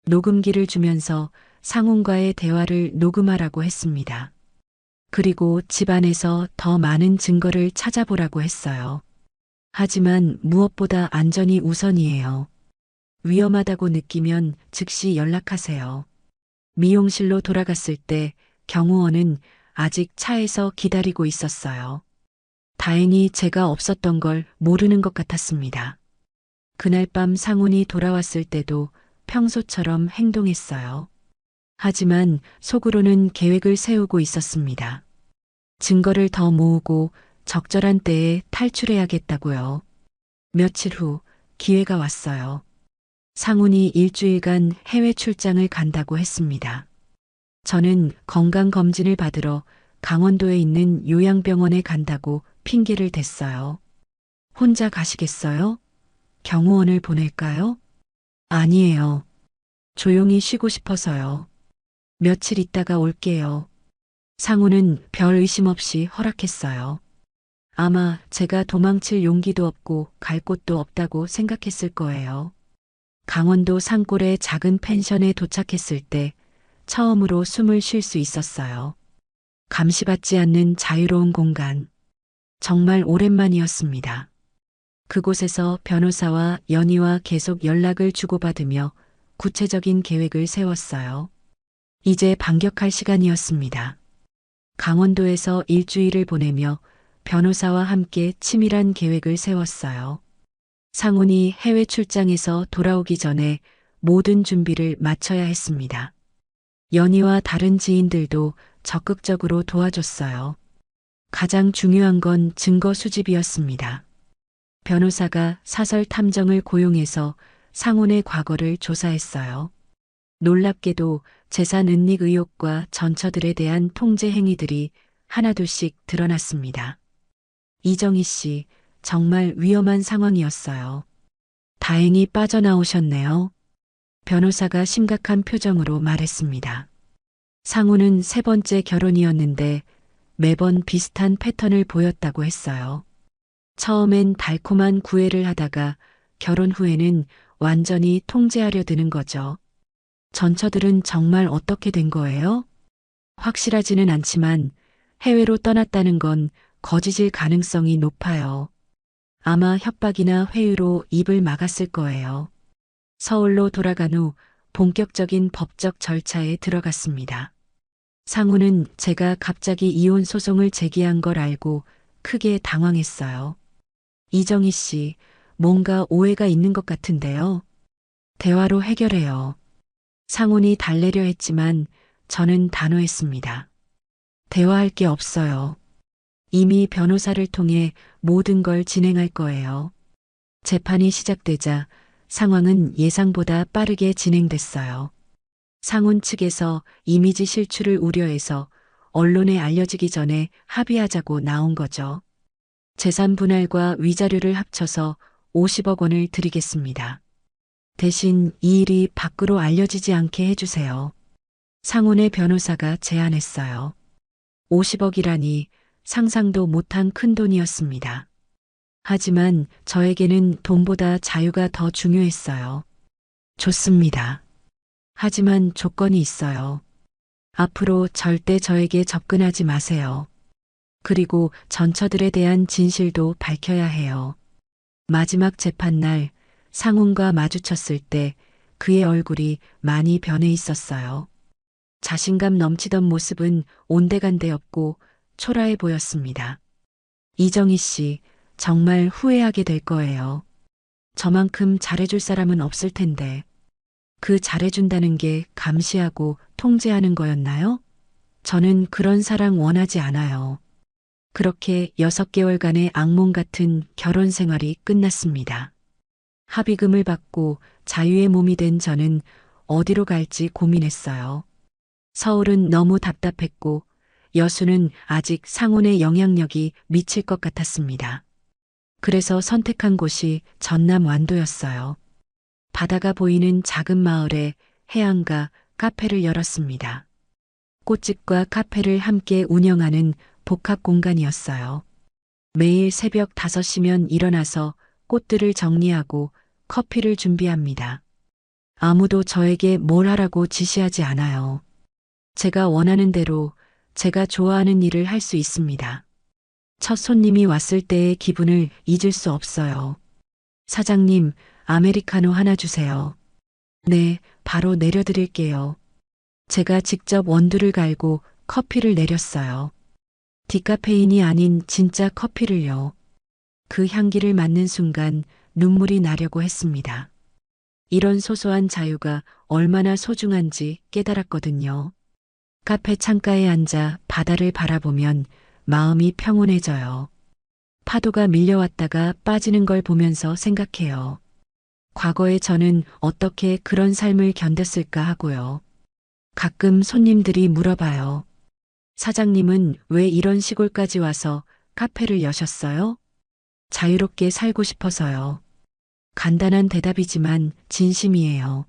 녹음기를 주면서 상훈과의 대화를 녹음하라고 했습니다. 그리고 집안에서 더 많은 증거를 찾아보라고 했어요. 하지만 무엇보다 안전이 우선이에요. 위험하다고 느끼면 즉시 연락하세요. 미용실로 돌아갔을 때 경호원은 아직 차에서 기다리고 있었어요. 다행히 제가 없었던 걸 모르는 것 같았습니다. 그날 밤 상훈이 돌아왔을 때도 평소처럼 행동했어요. 하지만 속으로는 계획을 세우고 있었습니다. 증거를 더 모으고 적절한 때에 탈출해야겠다고요. 며칠 후 기회가 왔어요. 상훈이 일주일간 해외 출장을 간다고 했습니다. 저는 건강검진을 받으러 강원도에 있는 요양병원에 간다고 핑계를 댔어요. 혼자 가시겠어요? 경호원을 보낼까요? 아니에요. 조용히 쉬고 싶어서요. 며칠 있다가 올게요. 상우는 별 의심 없이 허락했어요. 아마 제가 도망칠 용기도 없고 갈 곳도 없다고 생각했을 거예요. 강원도 산골의 작은 펜션에 도착했을 때 처음으로 숨을 쉴 수 있었어요. 감시받지 않는 자유로운 공간. 정말 오랜만이었습니다. 그곳에서 변호사와 연희와 계속 연락을 주고받으며 구체적인 계획을 세웠어요. 이제 반격할 시간이었습니다. 강원도에서 일주일을 보내며 변호사와 함께 치밀한 계획을 세웠어요. 상훈이 해외 출장에서 돌아오기 전에 모든 준비를 마쳐야 했습니다. 연희와 다른 지인들도 적극적으로 도와줬어요. 가장 중요한 건 증거 수집이었습니다. 변호사가 사설 탐정을 고용해서 상훈의 과거를 조사했어요. 놀랍게도 재산 은닉 의혹과 전처들에 대한 통제 행위들이 하나둘씩 드러났습니다. 이정희 씨, 정말 위험한 상황이었어요. 다행히 빠져나오셨네요. 변호사가 심각한 표정으로 말했습니다. 상훈은 세 번째 결혼이었는데 매번 비슷한 패턴을 보였다고 했어요. 처음엔 달콤한 구애를 하다가 결혼 후에는 완전히 통제하려 드는 거죠. 전처들은 정말 어떻게 된 거예요? 확실하지는 않지만 해외로 떠났다는 건 거짓일 가능성이 높아요. 아마 협박이나 회유로 입을 막았을 거예요. 서울로 돌아간 후 본격적인 법적 절차에 들어갔습니다. 상훈은 제가 갑자기 이혼 소송을 제기한 걸 알고 크게 당황했어요. 이정희 씨, 뭔가 오해가 있는 것 같은데요. 대화로 해결해요. 상훈이 달래려 했지만 저는 단호했습니다. 대화할 게 없어요. 이미 변호사를 통해 모든 걸 진행할 거예요. 재판이 시작되자 상황은 예상보다 빠르게 진행됐어요. 상훈 측에서 이미지 실추를 우려해서 언론에 알려지기 전에 합의하자고 나온 거죠. 재산 분할과 위자료를 합쳐서 50억 원을 드리겠습니다. 대신 이 일이 밖으로 알려지지 않게 해주세요. 상훈의 변호사가 제안했어요. 50억이라니 상상도 못한 큰 돈이었습니다. 하지만 저에게는 돈보다 자유가 더 중요했어요. 좋습니다. 하지만 조건이 있어요. 앞으로 절대 저에게 접근하지 마세요. 그리고 전처들에 대한 진실도 밝혀야 해요. 마지막 재판날 상훈과 마주쳤을 때 그의 얼굴이 많이 변해 있었어요. 자신감 넘치던 모습은 온데간데 없고 초라해 보였습니다. 이정희 씨, 정말 후회하게 될 거예요. 저만큼 잘해줄 사람은 없을 텐데. 그 잘해준다는 게 감시하고 통제하는 거였나요? 저는 그런 사랑 원하지 않아요. 그렇게 6개월간의 악몽 같은 결혼 생활이 끝났습니다. 합의금을 받고 자유의 몸이 된 저는 어디로 갈지 고민했어요. 서울은 너무 답답했고 여수는 아직 상훈의 영향력이 미칠 것 같았습니다. 그래서 선택한 곳이 전남 완도였어요. 바다가 보이는 작은 마을에 해안가 카페를 열었습니다. 꽃집과 카페를 함께 운영하는 복합 공간이었어요. 매일 새벽 5시면 일어나서 꽃들을 정리하고 커피를 준비합니다. 아무도 저에게 뭘 하라고 지시하지 않아요. 제가 원하는 대로 제가 좋아하는 일을 할 수 있습니다. 첫 손님이 왔을 때의 기분을 잊을 수 없어요. 사장님, 아메리카노 하나 주세요. 네, 바로 내려드릴게요. 제가 직접 원두를 갈고 커피를 내렸어요. 디카페인이 아닌 진짜 커피를요. 그 향기를 맡는 순간 눈물이 나려고 했습니다. 이런 소소한 자유가 얼마나 소중한지 깨달았거든요. 카페 창가에 앉아 바다를 바라보면 마음이 평온해져요. 파도가 밀려왔다가 빠지는 걸 보면서 생각해요. 과거에 저는 어떻게 그런 삶을 견뎠을까 하고요. 가끔 손님들이 물어봐요. 사장님은 왜 이런 시골까지 와서 카페를 여셨어요? 자유롭게 살고 싶어서요. 간단한 대답이지만 진심이에요.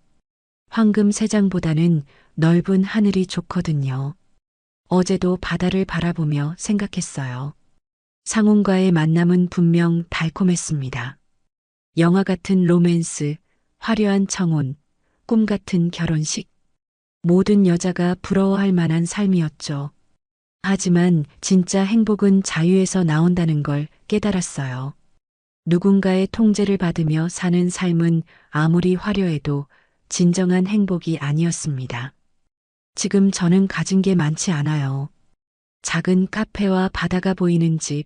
황금 새장보다는 넓은 하늘이 좋거든요. 어제도 바다를 바라보며 생각했어요. 상훈과의 만남은 분명 달콤했습니다. 영화 같은 로맨스, 화려한 청혼, 꿈 같은 결혼식. 모든 여자가 부러워할 만한 삶이었죠. 하지만 진짜 행복은 자유에서 나온다는 걸 깨달았어요. 누군가의 통제를 받으며 사는 삶은 아무리 화려해도 진정한 행복이 아니었습니다. 지금 저는 가진 게 많지 않아요. 작은 카페와 바다가 보이는 집,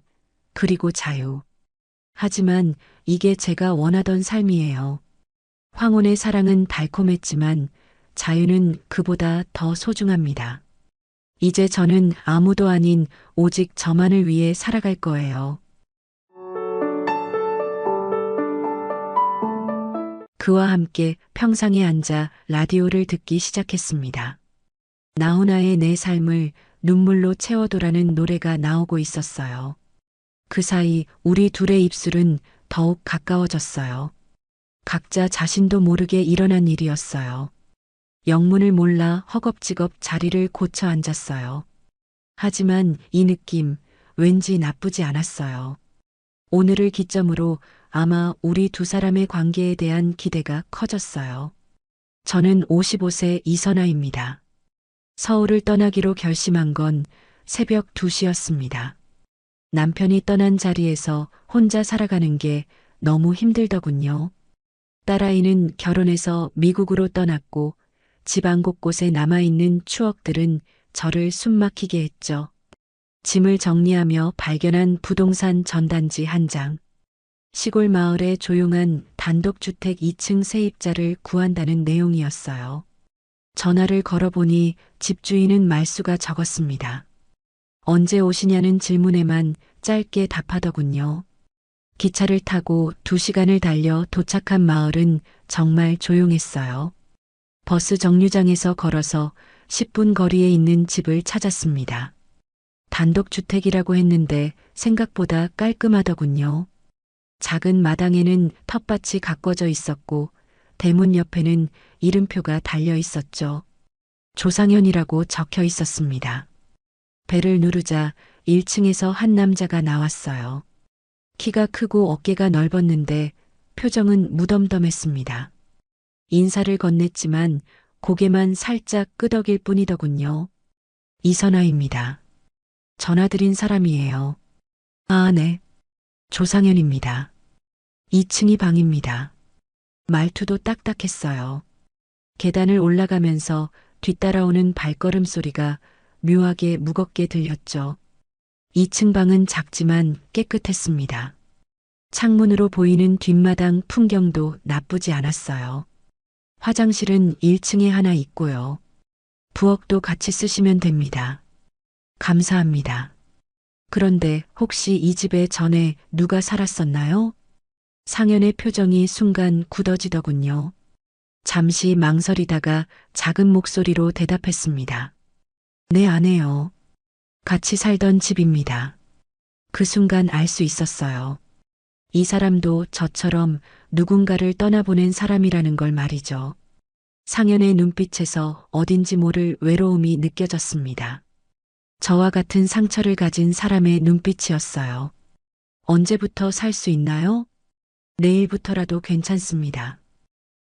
그리고 자유. 하지만 이게 제가 원하던 삶이에요. 황혼의 사랑은 달콤했지만 자유는 그보다 더 소중합니다. 이제 저는 아무도 아닌 오직 저만을 위해 살아갈 거예요. 그와 함께 평상에 앉아 라디오를 듣기 시작했습니다. 나훈아의 내 삶을 눈물로 채워도라는 노래가 나오고 있었어요. 그 사이 우리 둘의 입술은 더욱 가까워졌어요. 각자 자신도 모르게 일어난 일이었어요. 영문을 몰라 허겁지겁 자리를 고쳐 앉았어요. 하지만 이 느낌 왠지 나쁘지 않았어요. 오늘을 기점으로 아마 우리 두 사람의 관계에 대한 기대가 커졌어요. 저는 55세 이선아입니다. 서울을 떠나기로 결심한 건 새벽 2시였습니다. 남편이 떠난 자리에서 혼자 살아가는 게 너무 힘들더군요. 딸아이는 결혼해서 미국으로 떠났고 집안 곳곳에 남아있는 추억들은 저를 숨막히게 했죠. 짐을 정리하며 발견한 부동산 전단지 한 장. 시골 마을의 조용한 단독주택 2층 세입자를 구한다는 내용이었어요. 전화를 걸어보니 집주인은 말수가 적었습니다. 언제 오시냐는 질문에만 짧게 답하더군요. 기차를 타고 2시간을 달려 도착한 마을은 정말 조용했어요. 버스 정류장에서 걸어서 10분 거리에 있는 집을 찾았습니다. 단독주택이라고 했는데 생각보다 깔끔하더군요. 작은 마당에는 텃밭이 가꿔져 있었고 대문 옆에는 이름표가 달려 있었죠. 조상현이라고 적혀 있었습니다. 배를 누르자 1층에서 한 남자가 나왔어요. 키가 크고 어깨가 넓었는데 표정은 무덤덤했습니다. 인사를 건넸지만 고개만 살짝 끄덕일 뿐이더군요. 이선아입니다. 전화드린 사람이에요. 아, 네. 조상현입니다. 2층이 방입니다. 말투도 딱딱했어요. 계단을 올라가면서 뒤따라오는 발걸음 소리가 묘하게 무겁게 들렸죠. 2층 방은 작지만 깨끗했습니다. 창문으로 보이는 뒷마당 풍경도 나쁘지 않았어요. 화장실은 1층에 하나 있고요. 부엌도 같이 쓰시면 됩니다. 감사합니다. 그런데 혹시 이 집에 전에 누가 살았었나요? 상현의 표정이 순간 굳어지더군요. 잠시 망설이다가 작은 목소리로 대답했습니다. 네, 아내요. 같이 살던 집입니다. 그 순간 알 수 있었어요. 이 사람도 저처럼 누군가를 떠나보낸 사람이라는 걸 말이죠. 상현의 눈빛에서 어딘지 모를 외로움이 느껴졌습니다. 저와 같은 상처를 가진 사람의 눈빛이었어요. 언제부터 살 수 있나요? 내일부터라도 괜찮습니다.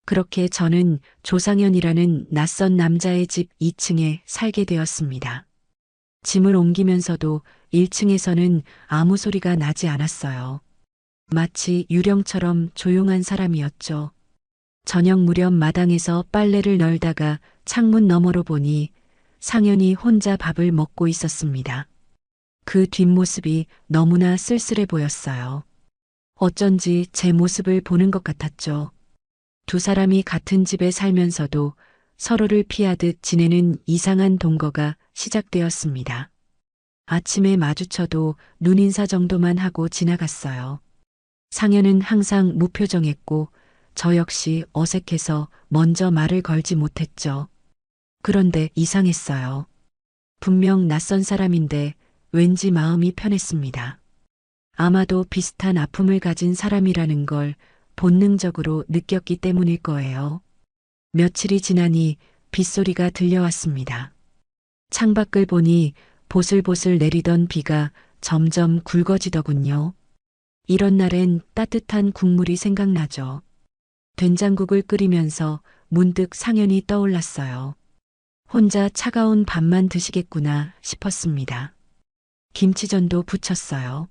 그렇게 저는 조상현이라는 낯선 남자의 집 2층에 살게 되었습니다. 짐을 옮기면서도 1층에서는 아무 소리가 나지 않았어요. 마치 유령처럼 조용한 사람이었죠. 저녁 무렵 마당에서 빨래를 널다가 창문 너머로 보니 상현이 혼자 밥을 먹고 있었습니다. 그 뒷모습이 너무나 쓸쓸해 보였어요. 어쩐지 제 모습을 보는 것 같았죠. 두 사람이 같은 집에 살면서도 서로를 피하듯 지내는 이상한 동거가 시작되었습니다. 아침에 마주쳐도 눈인사 정도만 하고 지나갔어요. 상현은 항상 무표정했고 저 역시 어색해서 먼저 말을 걸지 못했죠. 그런데 이상했어요. 분명 낯선 사람인데 왠지 마음이 편했습니다. 아마도 비슷한 아픔을 가진 사람이라는 걸 본능적으로 느꼈기 때문일 거예요. 며칠이 지나니 빗소리가 들려왔습니다. 창밖을 보니 보슬보슬 내리던 비가 점점 굵어지더군요. 이런 날엔 따뜻한 국물이 생각나죠. 된장국을 끓이면서 문득 상현이 떠올랐어요. 혼자 차가운 밥만 드시겠구나 싶었습니다. 김치전도 부쳤어요.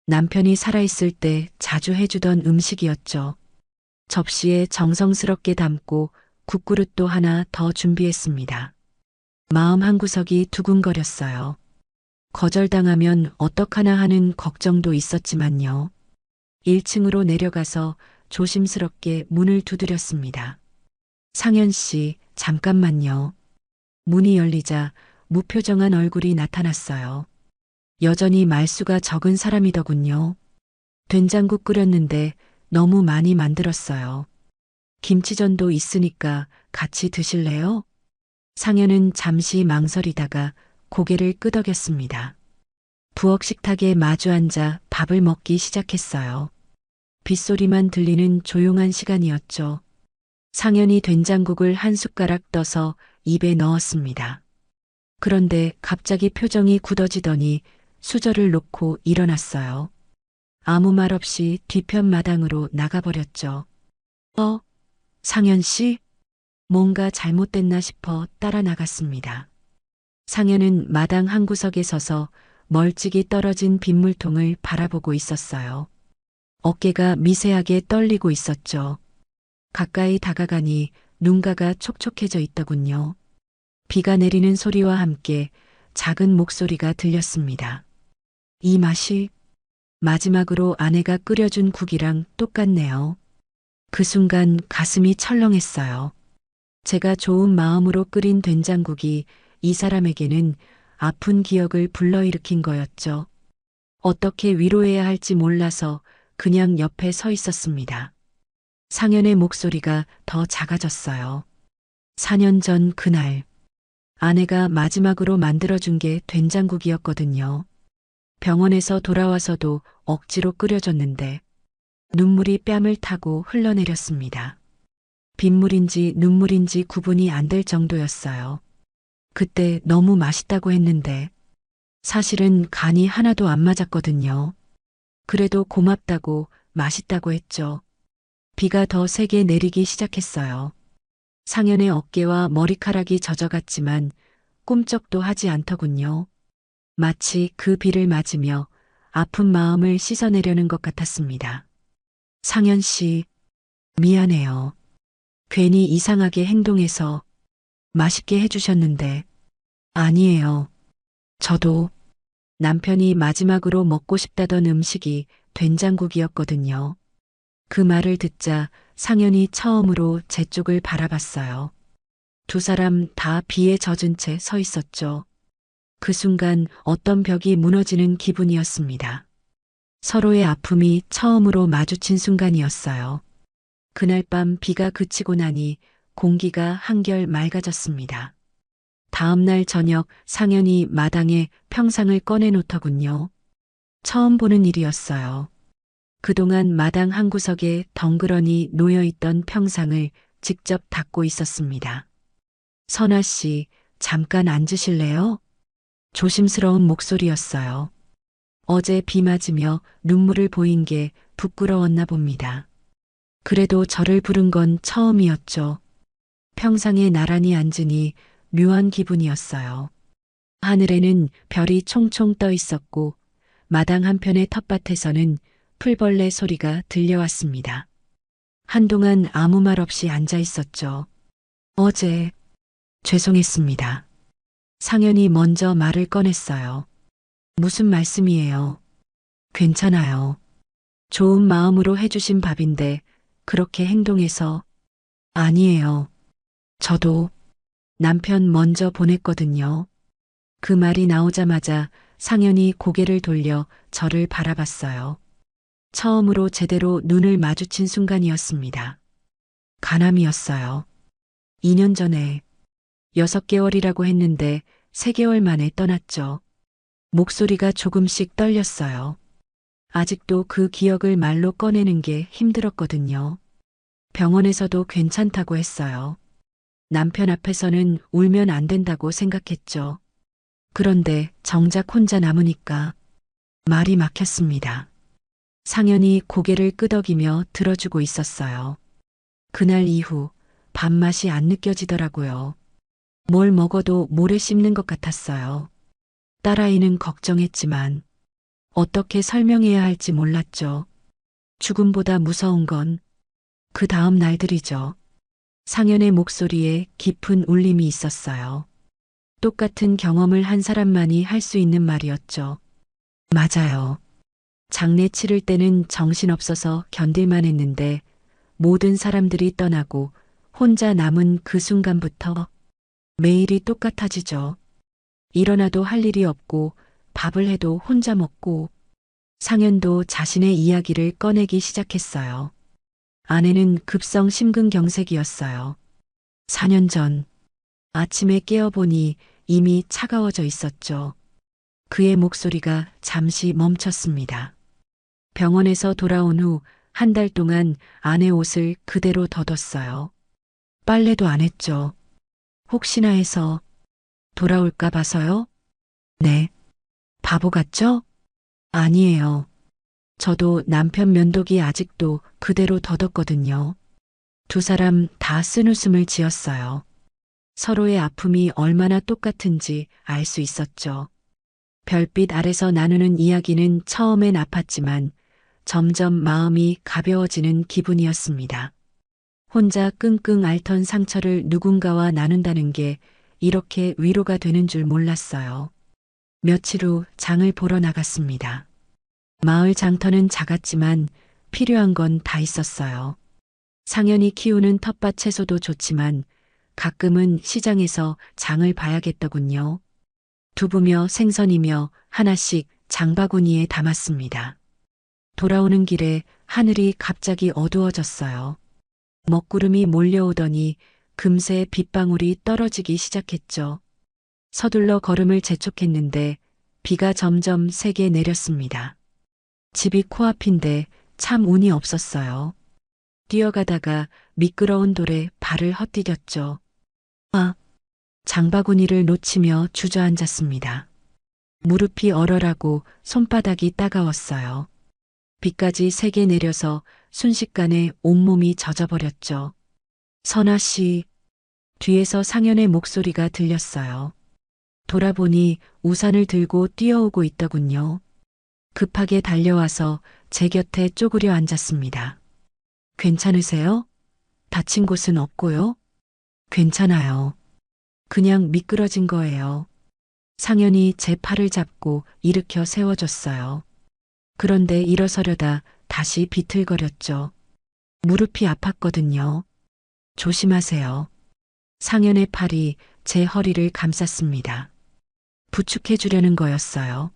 남편이 살아있을 때 자주 해주던 음식이었죠. 접시에 정성스럽게 담고 국그릇도 하나 더 준비했습니다. 마음 한구석이 두근거렸어요. 거절당하면 어떡하나 하는 걱정도 있었지만요. 1층으로 내려가서 조심스럽게 문을 두드렸습니다. 상현 씨, 잠깐만요. 문이 열리자 무표정한 얼굴이 나타났어요. 여전히 말수가 적은 사람이더군요. 된장국 끓였는데 너무 많이 만들었어요. 김치전도 있으니까 같이 드실래요? 상현은 잠시 망설이다가 고개를 끄덕였습니다. 부엌 식탁에 마주 앉아 밥을 먹기 시작했어요. 빗소리만 들리는 조용한 시간이었죠. 상현이 된장국을 한 숟가락 떠서 입에 넣었습니다. 그런데 갑자기 표정이 굳어지더니 수저를 놓고 일어났어요. 아무 말 없이 뒤편 마당으로 나가버렸죠. 상현 씨? 뭔가 잘못됐나 싶어 따라 나갔습니다. 상현은 마당 한구석에 서서 멀찍이 떨어진 빗물통을 바라보고 있었어요. 어깨가 미세하게 떨리고 있었죠. 가까이 다가가니 눈가가 촉촉해져 있더군요. 비가 내리는 소리와 함께 작은 목소리가 들렸습니다. 이 맛이 마지막으로 아내가 끓여준 국이랑 똑같네요. 그 순간 가슴이 철렁했어요. 제가 좋은 마음으로 끓인 된장국이 이 사람에게는 아픈 기억을 불러일으킨 거였죠. 어떻게 위로해야 할지 몰라서 그냥 옆에 서 있었습니다. 상현의 목소리가 더 작아졌어요. 4년 전 그날, 아내가 마지막으로 만들어준 게 된장국이었거든요. 병원에서 돌아와서도 억지로 끓여줬는데 눈물이 뺨을 타고 흘러내렸습니다. 빗물인지 눈물인지 구분이 안 될 정도였어요. 그때 너무 맛있다고 했는데 사실은 간이 하나도 안 맞았거든요. 그래도 고맙다고 맛있다고 했죠. 비가 더 세게 내리기 시작했어요. 상현의 어깨와 머리카락이 젖어갔지만 꿈쩍도 하지 않더군요. 마치 그 비를 맞으며 아픈 마음을 씻어내려는 것 같았습니다. 상현 씨, 미안해요. 괜히 이상하게 행동해서 맛있게 해주셨는데. 아니에요. 저도 남편이 마지막으로 먹고 싶다던 음식이 된장국이었거든요. 그 말을 듣자 상현이 처음으로 제 쪽을 바라봤어요. 두 사람 다 비에 젖은 채 서 있었죠. 그 순간 어떤 벽이 무너지는 기분이었습니다. 서로의 아픔이 처음으로 마주친 순간이었어요. 그날 밤 비가 그치고 나니 공기가 한결 맑아졌습니다. 다음 날 저녁 상현이 마당에 평상을 꺼내놓더군요. 처음 보는 일이었어요. 그동안 마당 한구석에 덩그러니 놓여있던 평상을 직접 닦고 있었습니다. 선아 씨, 잠깐 앉으실래요? 조심스러운 목소리였어요. 어제 비 맞으며 눈물을 보인 게 부끄러웠나 봅니다. 그래도 저를 부른 건 처음이었죠. 평상에 나란히 앉으니 묘한 기분이었어요. 하늘에는 별이 총총 떠 있었고 마당 한편의 텃밭에서는 풀벌레 소리가 들려왔습니다. 한동안 아무 말 없이 앉아 있었죠. 어제 죄송했습니다. 상현이 먼저 말을 꺼냈어요. 무슨 말씀이에요? 괜찮아요. 좋은 마음으로 해주신 밥인데 그렇게 행동해서 아니에요. 저도 남편 먼저 보냈거든요. 그 말이 나오자마자 상현이 고개를 돌려 저를 바라봤어요. 처음으로 제대로 눈을 마주친 순간이었습니다. 가남이었어요. 2년 전에 6개월이라고 했는데 3개월 만에 떠났죠. 목소리가 조금씩 떨렸어요. 아직도 그 기억을 말로 꺼내는 게 힘들었거든요. 병원에서도 괜찮다고 했어요. 남편 앞에서는 울면 안 된다고 생각했죠. 그런데 정작 혼자 남으니까 말이 막혔습니다. 상현이 고개를 끄덕이며 들어주고 있었어요. 그날 이후 밥맛이 안 느껴지더라고요. 뭘 먹어도 모래 씹는 것 같았어요. 딸아이는 걱정했지만 어떻게 설명해야 할지 몰랐죠. 죽음보다 무서운 건 그 다음 날들이죠. 상현의 목소리에 깊은 울림이 있었어요. 똑같은 경험을 한 사람만이 할 수 있는 말이었죠. 맞아요. 장례 치를 때는 정신없어서 견딜만 했는데 모든 사람들이 떠나고 혼자 남은 그 순간부터 매일이 똑같아지죠. 일어나도 할 일이 없고 밥을 해도 혼자 먹고 상현도 자신의 이야기를 꺼내기 시작했어요. 아내는 급성 심근경색이었어요. 4년 전 아침에 깨어보니 이미 차가워져 있었죠. 그의 목소리가 잠시 멈췄습니다. 병원에서 돌아온 후 한 달 동안 아내 옷을 그대로 덧었어요. 빨래도 안 했죠. 혹시나 해서 돌아올까 봐서요? 네. 바보 같죠? 아니에요. 저도 남편 면도기 아직도 그대로 덧었거든요. 두 사람 다 쓴웃음을 지었어요. 서로의 아픔이 얼마나 똑같은지 알 수 있었죠. 별빛 아래서 나누는 이야기는 처음엔 아팠지만 점점 마음이 가벼워지는 기분이었습니다. 혼자 끙끙 앓던 상처를 누군가와 나눈다는 게 이렇게 위로가 되는 줄 몰랐어요. 며칠 후 장을 보러 나갔습니다. 마을 장터는 작았지만 필요한 건 다 있었어요. 상현이 키우는 텃밭 채소도 좋지만 가끔은 시장에서 장을 봐야겠더군요. 두부며 생선이며 하나씩 장바구니에 담았습니다. 돌아오는 길에 하늘이 갑자기 어두워졌어요. 먹구름이 몰려오더니 금세 빗방울이 떨어지기 시작했죠. 서둘러 걸음을 재촉했는데 비가 점점 세게 내렸습니다. 집이 코앞인데 참 운이 없었어요. 뛰어가다가 미끄러운 돌에 발을 헛디뎠죠. 장바구니를 놓치며 주저앉았습니다. 무릎이 얼얼하고 손바닥이 따가웠어요. 비까지 세게 내려서 순식간에 온몸이 젖어버렸죠. 선아 씨, 뒤에서 상현의 목소리가 들렸어요. 돌아보니 우산을 들고 뛰어오고 있더군요. 급하게 달려와서 제 곁에 쪼그려 앉았습니다. 괜찮으세요? 다친 곳은 없고요? 괜찮아요. 그냥 미끄러진 거예요. 상현이 제 팔을 잡고 일으켜 세워줬어요. 그런데 일어서려다 다시 비틀거렸죠. 무릎이 아팠거든요. 조심하세요. 상현의 팔이 제 허리를 감쌌습니다. 부축해 주려는 거였어요.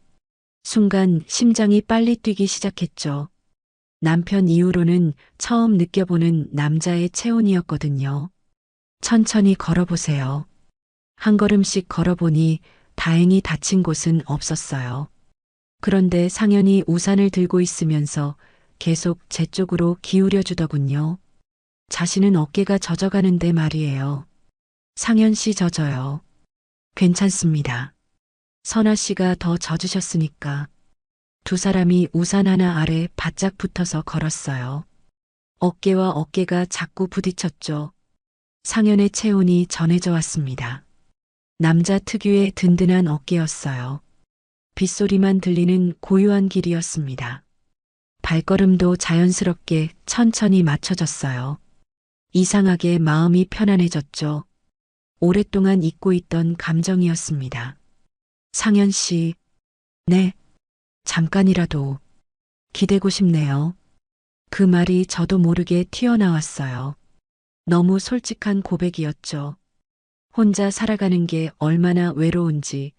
순간 심장이 빨리 뛰기 시작했죠. 남편 이후로는 처음 느껴보는 남자의 체온이었거든요. 천천히 걸어보세요. 한 걸음씩 걸어보니 다행히 다친 곳은 없었어요. 그런데 상현이 우산을 들고 있으면서 계속 제 쪽으로 기울여 주더군요. 자신은 어깨가 젖어가는데 말이에요. 상현 씨 젖어요. 괜찮습니다. 선아 씨가 더 젖으셨으니까. 두 사람이 우산 하나 아래 바짝 붙어서 걸었어요. 어깨와 어깨가 자꾸 부딪혔죠. 상현의 체온이 전해져 왔습니다. 남자 특유의 든든한 어깨였어요. 빗소리만 들리는 고요한 길이었습니다. 발걸음도 자연스럽게 천천히 맞춰졌어요. 이상하게 마음이 편안해졌죠. 오랫동안 잊고 있던 감정이었습니다. 상현 씨, 네, 잠깐이라도 기대고 싶네요. 그 말이 저도 모르게 튀어나왔어요. 너무 솔직한 고백이었죠. 혼자 살아가는 게 얼마나 외로운지,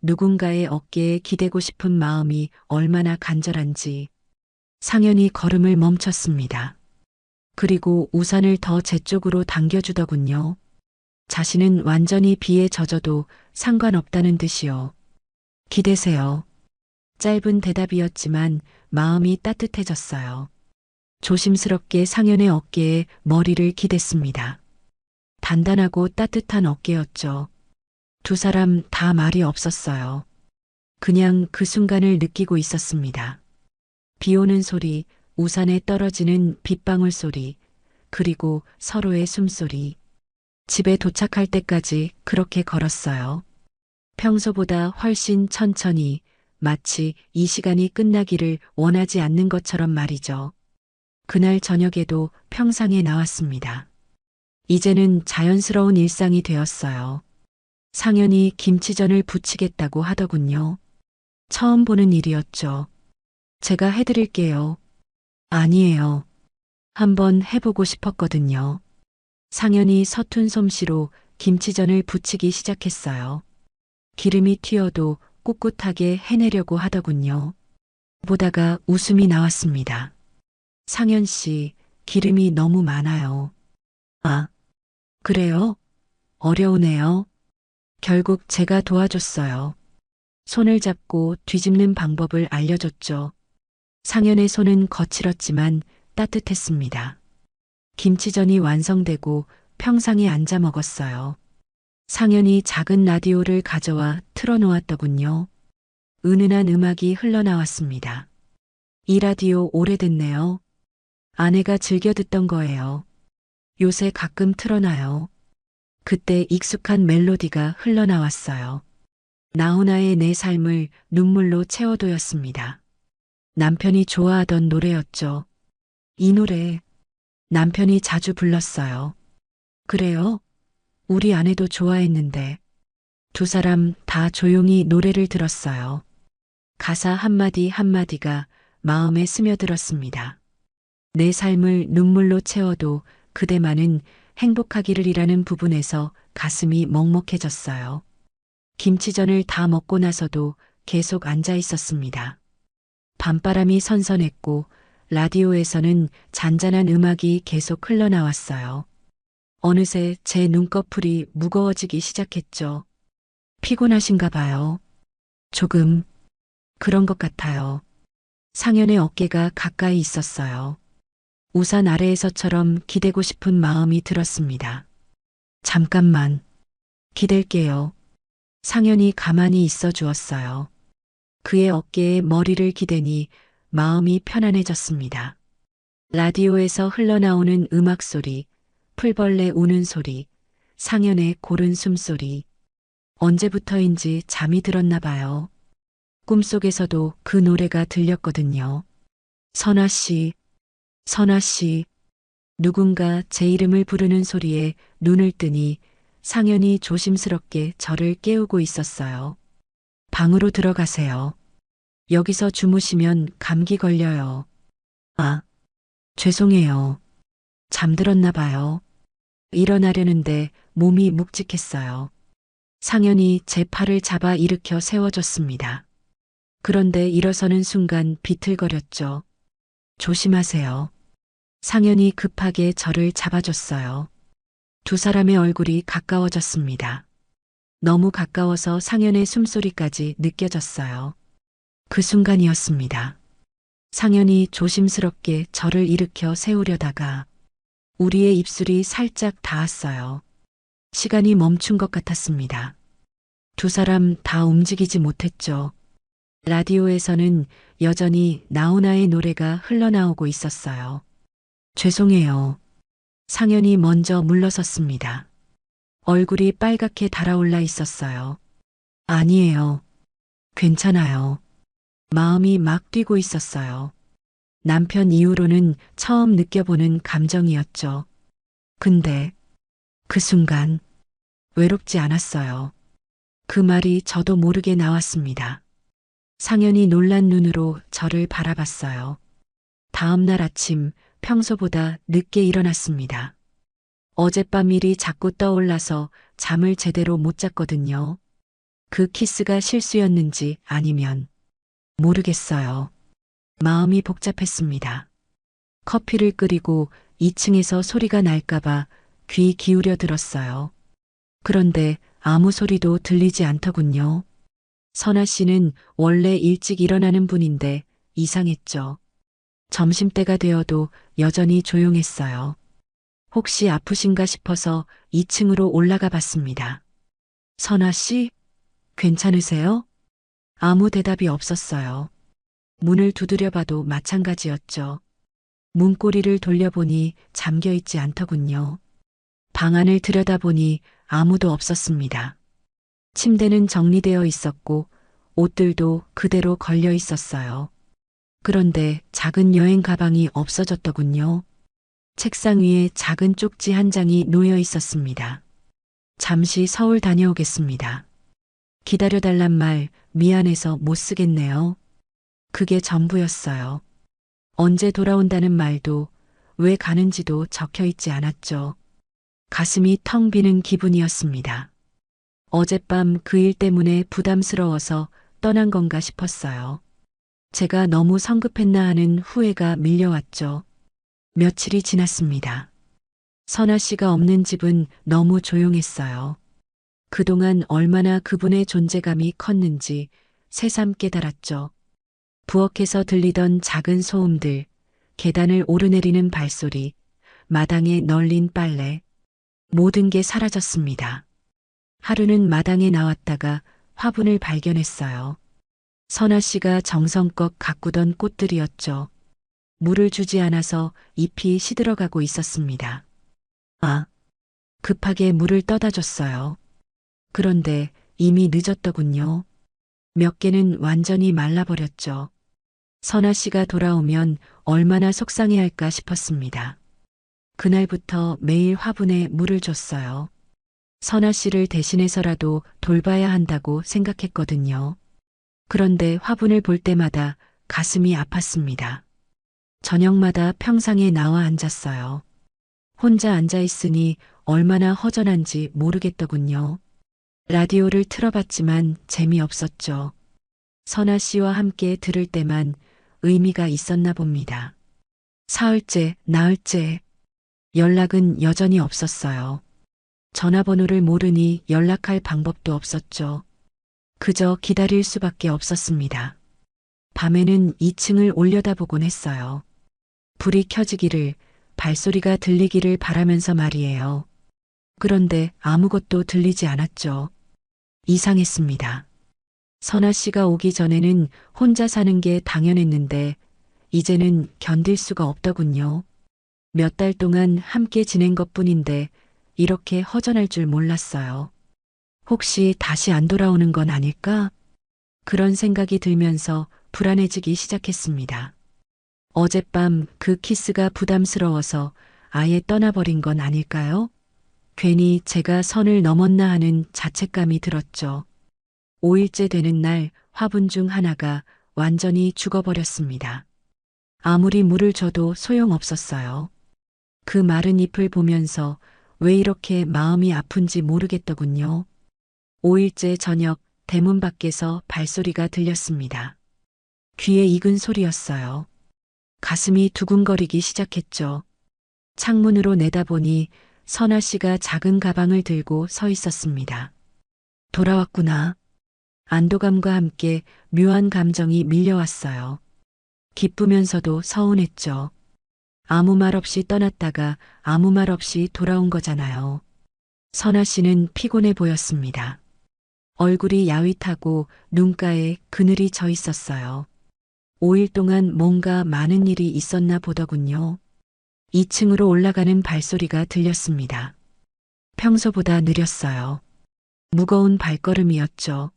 누군가의 어깨에 기대고 싶은 마음이 얼마나 간절한지. 상현이 걸음을 멈췄습니다. 그리고 우산을 더 제 쪽으로 당겨주더군요. 자신은 완전히 비에 젖어도 상관없다는 듯이요. 기대세요. 짧은 대답이었지만 마음이 따뜻해졌어요. 조심스럽게 상현의 어깨에 머리를 기댔습니다. 단단하고 따뜻한 어깨였죠. 두 사람 다 말이 없었어요. 그냥 그 순간을 느끼고 있었습니다. 비 오는 소리, 우산에 떨어지는 빗방울 소리, 그리고 서로의 숨소리. 집에 도착할 때까지 그렇게 걸었어요. 평소보다 훨씬 천천히, 마치 이 시간이 끝나기를 원하지 않는 것처럼 말이죠. 그날 저녁에도 평상에 나왔습니다. 이제는 자연스러운 일상이 되었어요. 상현이 김치전을 부치겠다고 하더군요. 처음 보는 일이었죠. 제가 해드릴게요. 아니에요. 한번 해보고 싶었거든요. 상현이 서툰 솜씨로 김치전을 부치기 시작했어요. 기름이 튀어도 꿋꿋하게 해내려고 하더군요. 보다가 웃음이 나왔습니다. 상현 씨, 기름이 너무 많아요. 아, 그래요? 어려우네요. 결국 제가 도와줬어요. 손을 잡고 뒤집는 방법을 알려줬죠. 상현의 손은 거칠었지만 따뜻했습니다. 김치전이 완성되고 평상에 앉아 먹었어요. 상현이 작은 라디오를 가져와 틀어놓았더군요. 은은한 음악이 흘러나왔습니다. 이 라디오 오래됐네요. 아내가 즐겨 듣던 거예요. 요새 가끔 틀어놔요. 그때 익숙한 멜로디가 흘러나왔어요. 나훈아의 내 삶을 눈물로 채워도였습니다. 남편이 좋아하던 노래였죠. 이 노래 남편이 자주 불렀어요. 그래요? 우리 아내도 좋아했는데. 두 사람 다 조용히 노래를 들었어요. 가사 한마디 한마디가 마음에 스며들었습니다. 내 삶을 눈물로 채워도 그대만은 행복하기를이라는 부분에서 가슴이 먹먹해졌어요. 김치전을 다 먹고 나서도 계속 앉아 있었습니다. 밤바람이 선선했고 라디오에서는 잔잔한 음악이 계속 흘러나왔어요. 어느새 제 눈꺼풀이 무거워지기 시작했죠. 피곤하신가 봐요. 조금 그런 것 같아요. 상현의 어깨가 가까이 있었어요. 우산 아래에서처럼 기대고 싶은 마음이 들었습니다. 잠깐만. 기댈게요. 상현이 가만히 있어 주었어요. 그의 어깨에 머리를 기대니 마음이 편안해졌습니다. 라디오에서 흘러나오는 음악 소리, 풀벌레 우는 소리, 상현의 고른 숨소리. 언제부터인지 잠이 들었나 봐요. 꿈속에서도 그 노래가 들렸거든요. 선아 씨, 선아 씨. 누군가 제 이름을 부르는 소리에 눈을 뜨니 상현이 조심스럽게 저를 깨우고 있었어요. 방으로 들어가세요. 여기서 주무시면 감기 걸려요. 아, 죄송해요. 잠들었나 봐요. 일어나려는데 몸이 묵직했어요. 상현이 제 팔을 잡아 일으켜 세워줬습니다. 그런데 일어서는 순간 비틀거렸죠. 조심하세요. 상현이 급하게 저를 잡아줬어요. 두 사람의 얼굴이 가까워졌습니다. 너무 가까워서 상현의 숨소리까지 느껴졌어요. 그 순간이었습니다. 상현이 조심스럽게 저를 일으켜 세우려다가 우리의 입술이 살짝 닿았어요. 시간이 멈춘 것 같았습니다. 두 사람 다 움직이지 못했죠. 라디오에서는 여전히 나훈아의 노래가 흘러나오고 있었어요. 죄송해요. 상현이 먼저 물러섰습니다. 얼굴이 빨갛게 달아올라 있었어요. 아니에요. 괜찮아요. 마음이 막 뛰고 있었어요. 남편 이후로는 처음 느껴보는 감정이었죠. 근데 그 순간 외롭지 않았어요. 그 말이 저도 모르게 나왔습니다. 상현이 놀란 눈으로 저를 바라봤어요. 다음 날 아침 평소보다 늦게 일어났습니다. 어젯밤 일이 자꾸 떠올라서 잠을 제대로 못 잤거든요. 그 키스가 실수였는지 아니면 모르겠어요. 마음이 복잡했습니다. 커피를 끓이고 2층에서 소리가 날까봐 귀 기울여 들었어요. 그런데 아무 소리도 들리지 않더군요. 선아 씨는 원래 일찍 일어나는 분인데 이상했죠. 점심때가 되어도 여전히 조용했어요. 혹시 아프신가 싶어서 2층으로 올라가 봤습니다. 선아 씨, 괜찮으세요? 아무 대답이 없었어요. 문을 두드려 봐도 마찬가지였죠. 문고리를 돌려보니 잠겨 있지 않더군요. 방 안을 들여다보니 아무도 없었습니다. 침대는 정리되어 있었고 옷들도 그대로 걸려 있었어요. 그런데 작은 여행 가방이 없어졌더군요. 책상 위에 작은 쪽지 한 장이 놓여 있었습니다. 잠시 서울 다녀오겠습니다. 기다려달란 말 미안해서 못 쓰겠네요. 그게 전부였어요. 언제 돌아온다는 말도 왜 가는지도 적혀 있지 않았죠. 가슴이 텅 비는 기분이었습니다. 어젯밤 그 일 때문에 부담스러워서 떠난 건가 싶었어요. 제가 너무 성급했나 하는 후회가 밀려왔죠. 며칠이 지났습니다. 선아 씨가 없는 집은 너무 조용했어요. 그동안 얼마나 그분의 존재감이 컸는지 새삼 깨달았죠. 부엌에서 들리던 작은 소음들, 계단을 오르내리는 발소리, 마당에 널린 빨래, 모든 게 사라졌습니다. 하루는 마당에 나왔다가 화분을 발견했어요. 선아 씨가 정성껏 가꾸던 꽃들이었죠. 물을 주지 않아서 잎이 시들어가고 있었습니다. 아, 급하게 물을 떠다 줬어요. 그런데 이미 늦었더군요. 몇 개는 완전히 말라버렸죠. 선아 씨가 돌아오면 얼마나 속상해할까 싶었습니다. 그날부터 매일 화분에 물을 줬어요. 선아 씨를 대신해서라도 돌봐야 한다고 생각했거든요. 그런데 화분을 볼 때마다 가슴이 아팠습니다. 저녁마다 평상에 나와 앉았어요. 혼자 앉아 있으니 얼마나 허전한지 모르겠더군요. 라디오를 틀어봤지만 재미없었죠. 선아 씨와 함께 들을 때만 의미가 있었나 봅니다. 사흘째, 나흘째, 연락은 여전히 없었어요. 전화번호를 모르니 연락할 방법도 없었죠. 그저 기다릴 수밖에 없었습니다. 밤에는 2층을 올려다보곤 했어요. 불이 켜지기를, 발소리가 들리기를 바라면서 말이에요. 그런데 아무것도 들리지 않았죠. 이상했습니다. 선아 씨가 오기 전에는 혼자 사는 게 당연했는데 이제는 견딜 수가 없더군요. 몇 달 동안 함께 지낸 것뿐인데 이렇게 허전할 줄 몰랐어요. 혹시 다시 안 돌아오는 건 아닐까? 그런 생각이 들면서 불안해지기 시작했습니다. 어젯밤 그 키스가 부담스러워서 아예 떠나버린 건 아닐까요? 괜히 제가 선을 넘었나 하는 자책감이 들었죠. 5일째 되는 날 화분 중 하나가 완전히 죽어버렸습니다. 아무리 물을 줘도 소용없었어요. 그 마른 잎을 보면서 왜 이렇게 마음이 아픈지 모르겠더군요. 5일째 저녁 대문 밖에서 발소리가 들렸습니다. 귀에 익은 소리였어요. 가슴이 두근거리기 시작했죠. 창문으로 내다보니 선아 씨가 작은 가방을 들고 서 있었습니다. 돌아왔구나. 안도감과 함께 묘한 감정이 밀려왔어요. 기쁘면서도 서운했죠. 아무 말 없이 떠났다가 아무 말 없이 돌아온 거잖아요. 선아 씨는 피곤해 보였습니다. 얼굴이 야윗하고 눈가에 그늘이 져 있었어요. 5일 동안 뭔가 많은 일이 있었나 보더군요. 2층으로 올라가는 발소리가 들렸습니다. 평소보다 느렸어요. 무거운 발걸음이었죠.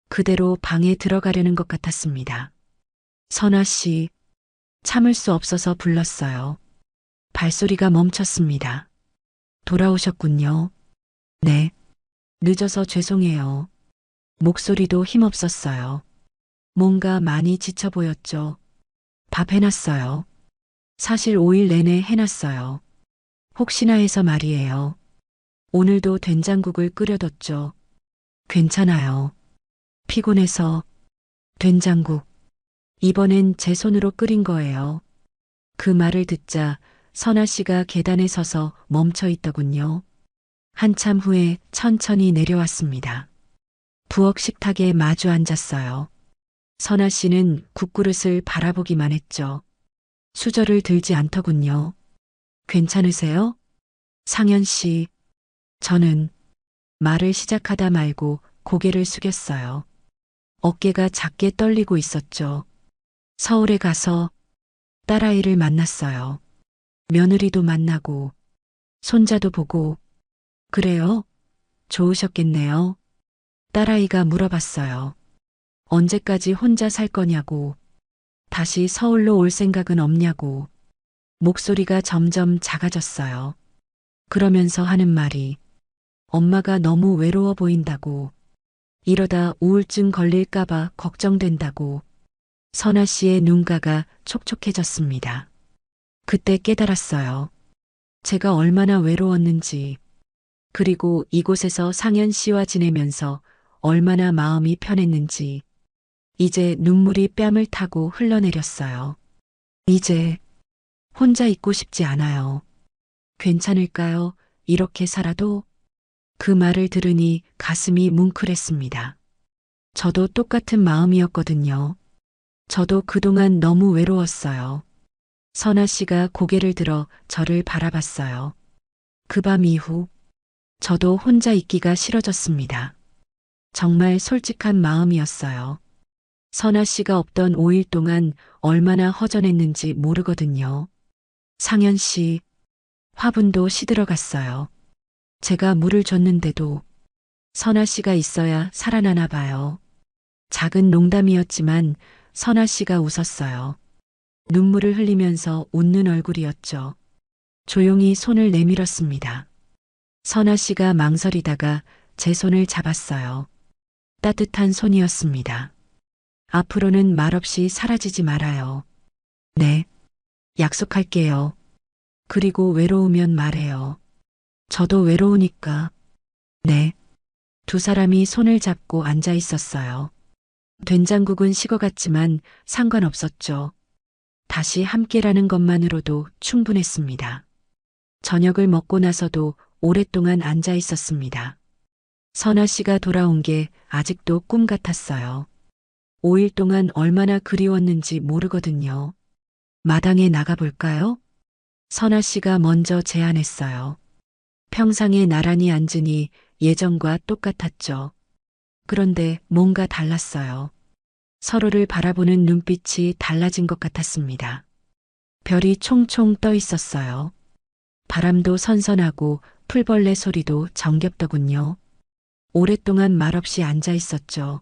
그대로 방에 들어가려는 것 같았습니다. 선아 씨, 참을 수 없어서 불렀어요. 발소리가 멈췄습니다. 돌아오셨군요. 네. 늦어서 죄송해요. 목소리도 힘없었어요. 뭔가 많이 지쳐 보였죠. 밥 해놨어요. 사실 5일 내내 해놨어요. 혹시나 해서 말이에요. 오늘도 된장국을 끓여뒀죠. 괜찮아요. 피곤해서 된장국. 이번엔 제 손으로 끓인 거예요. 그 말을 듣자 선아 씨가 계단에 서서 멈춰 있더군요. 한참 후에 천천히 내려왔습니다. 부엌 식탁에 마주 앉았어요. 선아 씨는 국그릇을 바라보기만 했죠. 수저를 들지 않더군요. 괜찮으세요? 상현 씨. 저는 말을 시작하다 말고 고개를 숙였어요. 어깨가 작게 떨리고 있었죠. 서울에 가서 딸아이를 만났어요. 며느리도 만나고 손자도 보고. 그래요? 좋으셨겠네요. 딸아이가 물어봤어요. 언제까지 혼자 살 거냐고. 다시 서울로 올 생각은 없냐고. 목소리가 점점 작아졌어요. 그러면서 하는 말이 엄마가 너무 외로워 보인다고. 이러다 우울증 걸릴까봐 걱정된다고. 선아 씨의 눈가가 촉촉해졌습니다. 그때 깨달았어요. 제가 얼마나 외로웠는지, 그리고 이곳에서 상현 씨와 지내면서 얼마나 마음이 편했는지. 이제 눈물이 뺨을 타고 흘러내렸어요. 이제 혼자 있고 싶지 않아요. 괜찮을까요? 이렇게 살아도? 그 말을 들으니 가슴이 뭉클했습니다. 저도 똑같은 마음이었거든요. 저도 그동안 너무 외로웠어요. 선아 씨가 고개를 들어 저를 바라봤어요. 그 밤 이후 저도 혼자 있기가 싫어졌습니다. 정말 솔직한 마음이었어요. 선아 씨가 없던 5일 동안 얼마나 허전했는지 모르거든요. 상현 씨, 화분도 시들어갔어요. 제가 물을 줬는데도 선아 씨가 있어야 살아나나 봐요. 작은 농담이었지만 선아 씨가 웃었어요. 눈물을 흘리면서 웃는 얼굴이었죠. 조용히 손을 내밀었습니다. 선아 씨가 망설이다가 제 손을 잡았어요. 따뜻한 손이었습니다. 앞으로는 말없이 사라지지 말아요. 네, 약속할게요. 그리고 외로우면 말해요. 저도 외로우니까. 네. 두 사람이 손을 잡고 앉아 있었어요. 된장국은 식어갔지만 상관없었죠. 다시 함께라는 것만으로도 충분했습니다. 저녁을 먹고 나서도 오랫동안 앉아 있었습니다. 선아 씨가 돌아온 게 아직도 꿈 같았어요. 5일 동안 얼마나 그리웠는지 모르거든요. 마당에 나가볼까요? 선아 씨가 먼저 제안했어요. 평상에 나란히 앉으니 예전과 똑같았죠. 그런데 뭔가 달랐어요. 서로를 바라보는 눈빛이 달라진 것 같았습니다. 별이 총총 떠 있었어요. 바람도 선선하고 풀벌레 소리도 정겹더군요. 오랫동안 말없이 앉아 있었죠.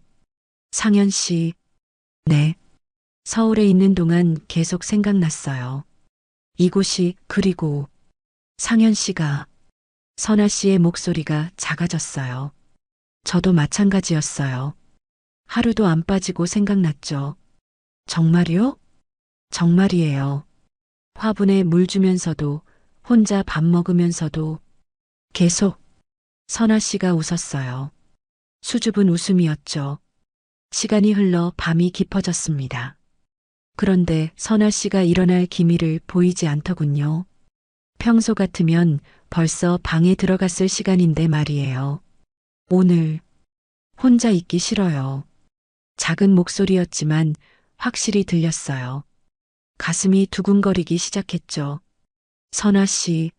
상현 씨, 네. 서울에 있는 동안 계속 생각났어요. 이곳이. 그리고 상현 씨가. 선아 씨의 목소리가 작아졌어요. 저도 마찬가지였어요. 하루도 안 빠지고 생각났죠. 정말이요? 정말이에요. 화분에 물 주면서도, 혼자 밥 먹으면서도 계속. 선아 씨가 웃었어요. 수줍은 웃음이었죠. 시간이 흘러 밤이 깊어졌습니다. 그런데 선아 씨가 일어날 기미를 보이지 않더군요. 평소 같으면 벌써 방에 들어갔을 시간인데 말이에요. 오늘 혼자 있기 싫어요. 작은 목소리였지만 확실히 들렸어요. 가슴이 두근거리기 시작했죠. 선아 씨,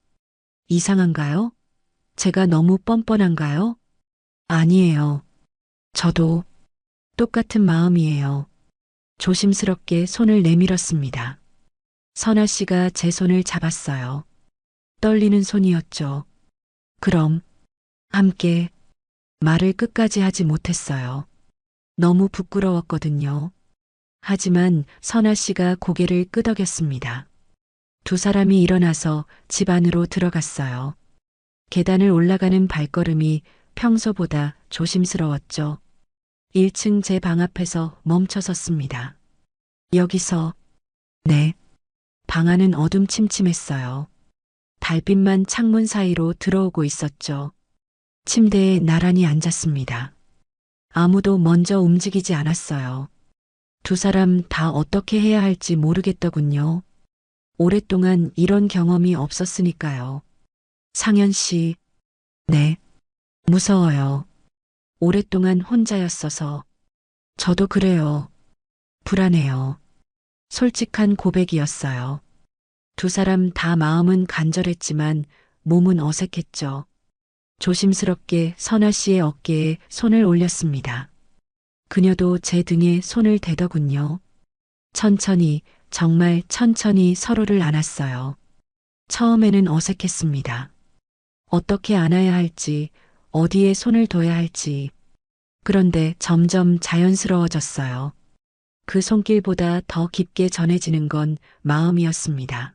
이상한가요? 제가 너무 뻔뻔한가요? 아니에요. 저도 똑같은 마음이에요. 조심스럽게 손을 내밀었습니다. 선아 씨가 제 손을 잡았어요. 떨리는 손이었죠. 그럼 함께. 말을 끝까지 하지 못했어요. 너무 부끄러웠거든요. 하지만 선아 씨가 고개를 끄덕였습니다. 두 사람이 일어나서 집 안으로 들어갔어요. 계단을 올라가는 발걸음이 평소보다 조심스러웠죠. 1층 제 방 앞에서 멈춰 섰습니다. 여기서, 네. 방 안은 어둠침침했어요. 달빛만 창문 사이로 들어오고 있었죠. 침대에 나란히 앉았습니다. 아무도 먼저 움직이지 않았어요. 두 사람 다 어떻게 해야 할지 모르겠더군요. 오랫동안 이런 경험이 없었으니까요. 상현 씨, 네. 무서워요. 오랫동안 혼자였어서. 저도 그래요. 불안해요. 솔직한 고백이었어요. 두 사람 다 마음은 간절했지만 몸은 어색했죠. 조심스럽게 선아 씨의 어깨에 손을 올렸습니다. 그녀도 제 등에 손을 대더군요. 천천히, 정말 천천히 서로를 안았어요. 처음에는 어색했습니다. 어떻게 안아야 할지, 어디에 손을 둬야 할지. 그런데 점점 자연스러워졌어요. 그 손길보다 더 깊게 전해지는 건 마음이었습니다.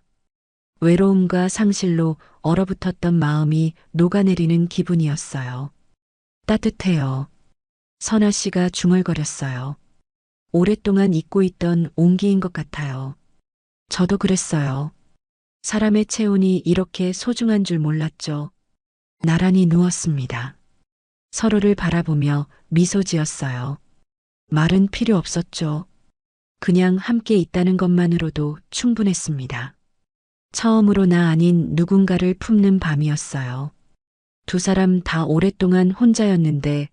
외로움과 상실로 얼어붙었던 마음이 녹아내리는 기분이었어요. 따뜻해요. 선아 씨가 중얼거렸어요. 오랫동안 잊고 있던 온기인 것 같아요. 저도 그랬어요. 사람의 체온이 이렇게 소중한 줄 몰랐죠. 나란히 누웠습니다. 서로를 바라보며 미소 지었어요. 말은 필요 없었죠. 그냥 함께 있다는 것만으로도 충분했습니다. 처음으로 나 아닌 누군가를 품는 밤이었어요. 두 사람 다 오랫동안 혼자였는데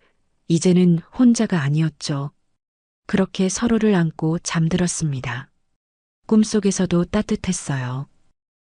이제는 혼자가 아니었죠. 그렇게 서로를 안고 잠들었습니다. 꿈속에서도 따뜻했어요.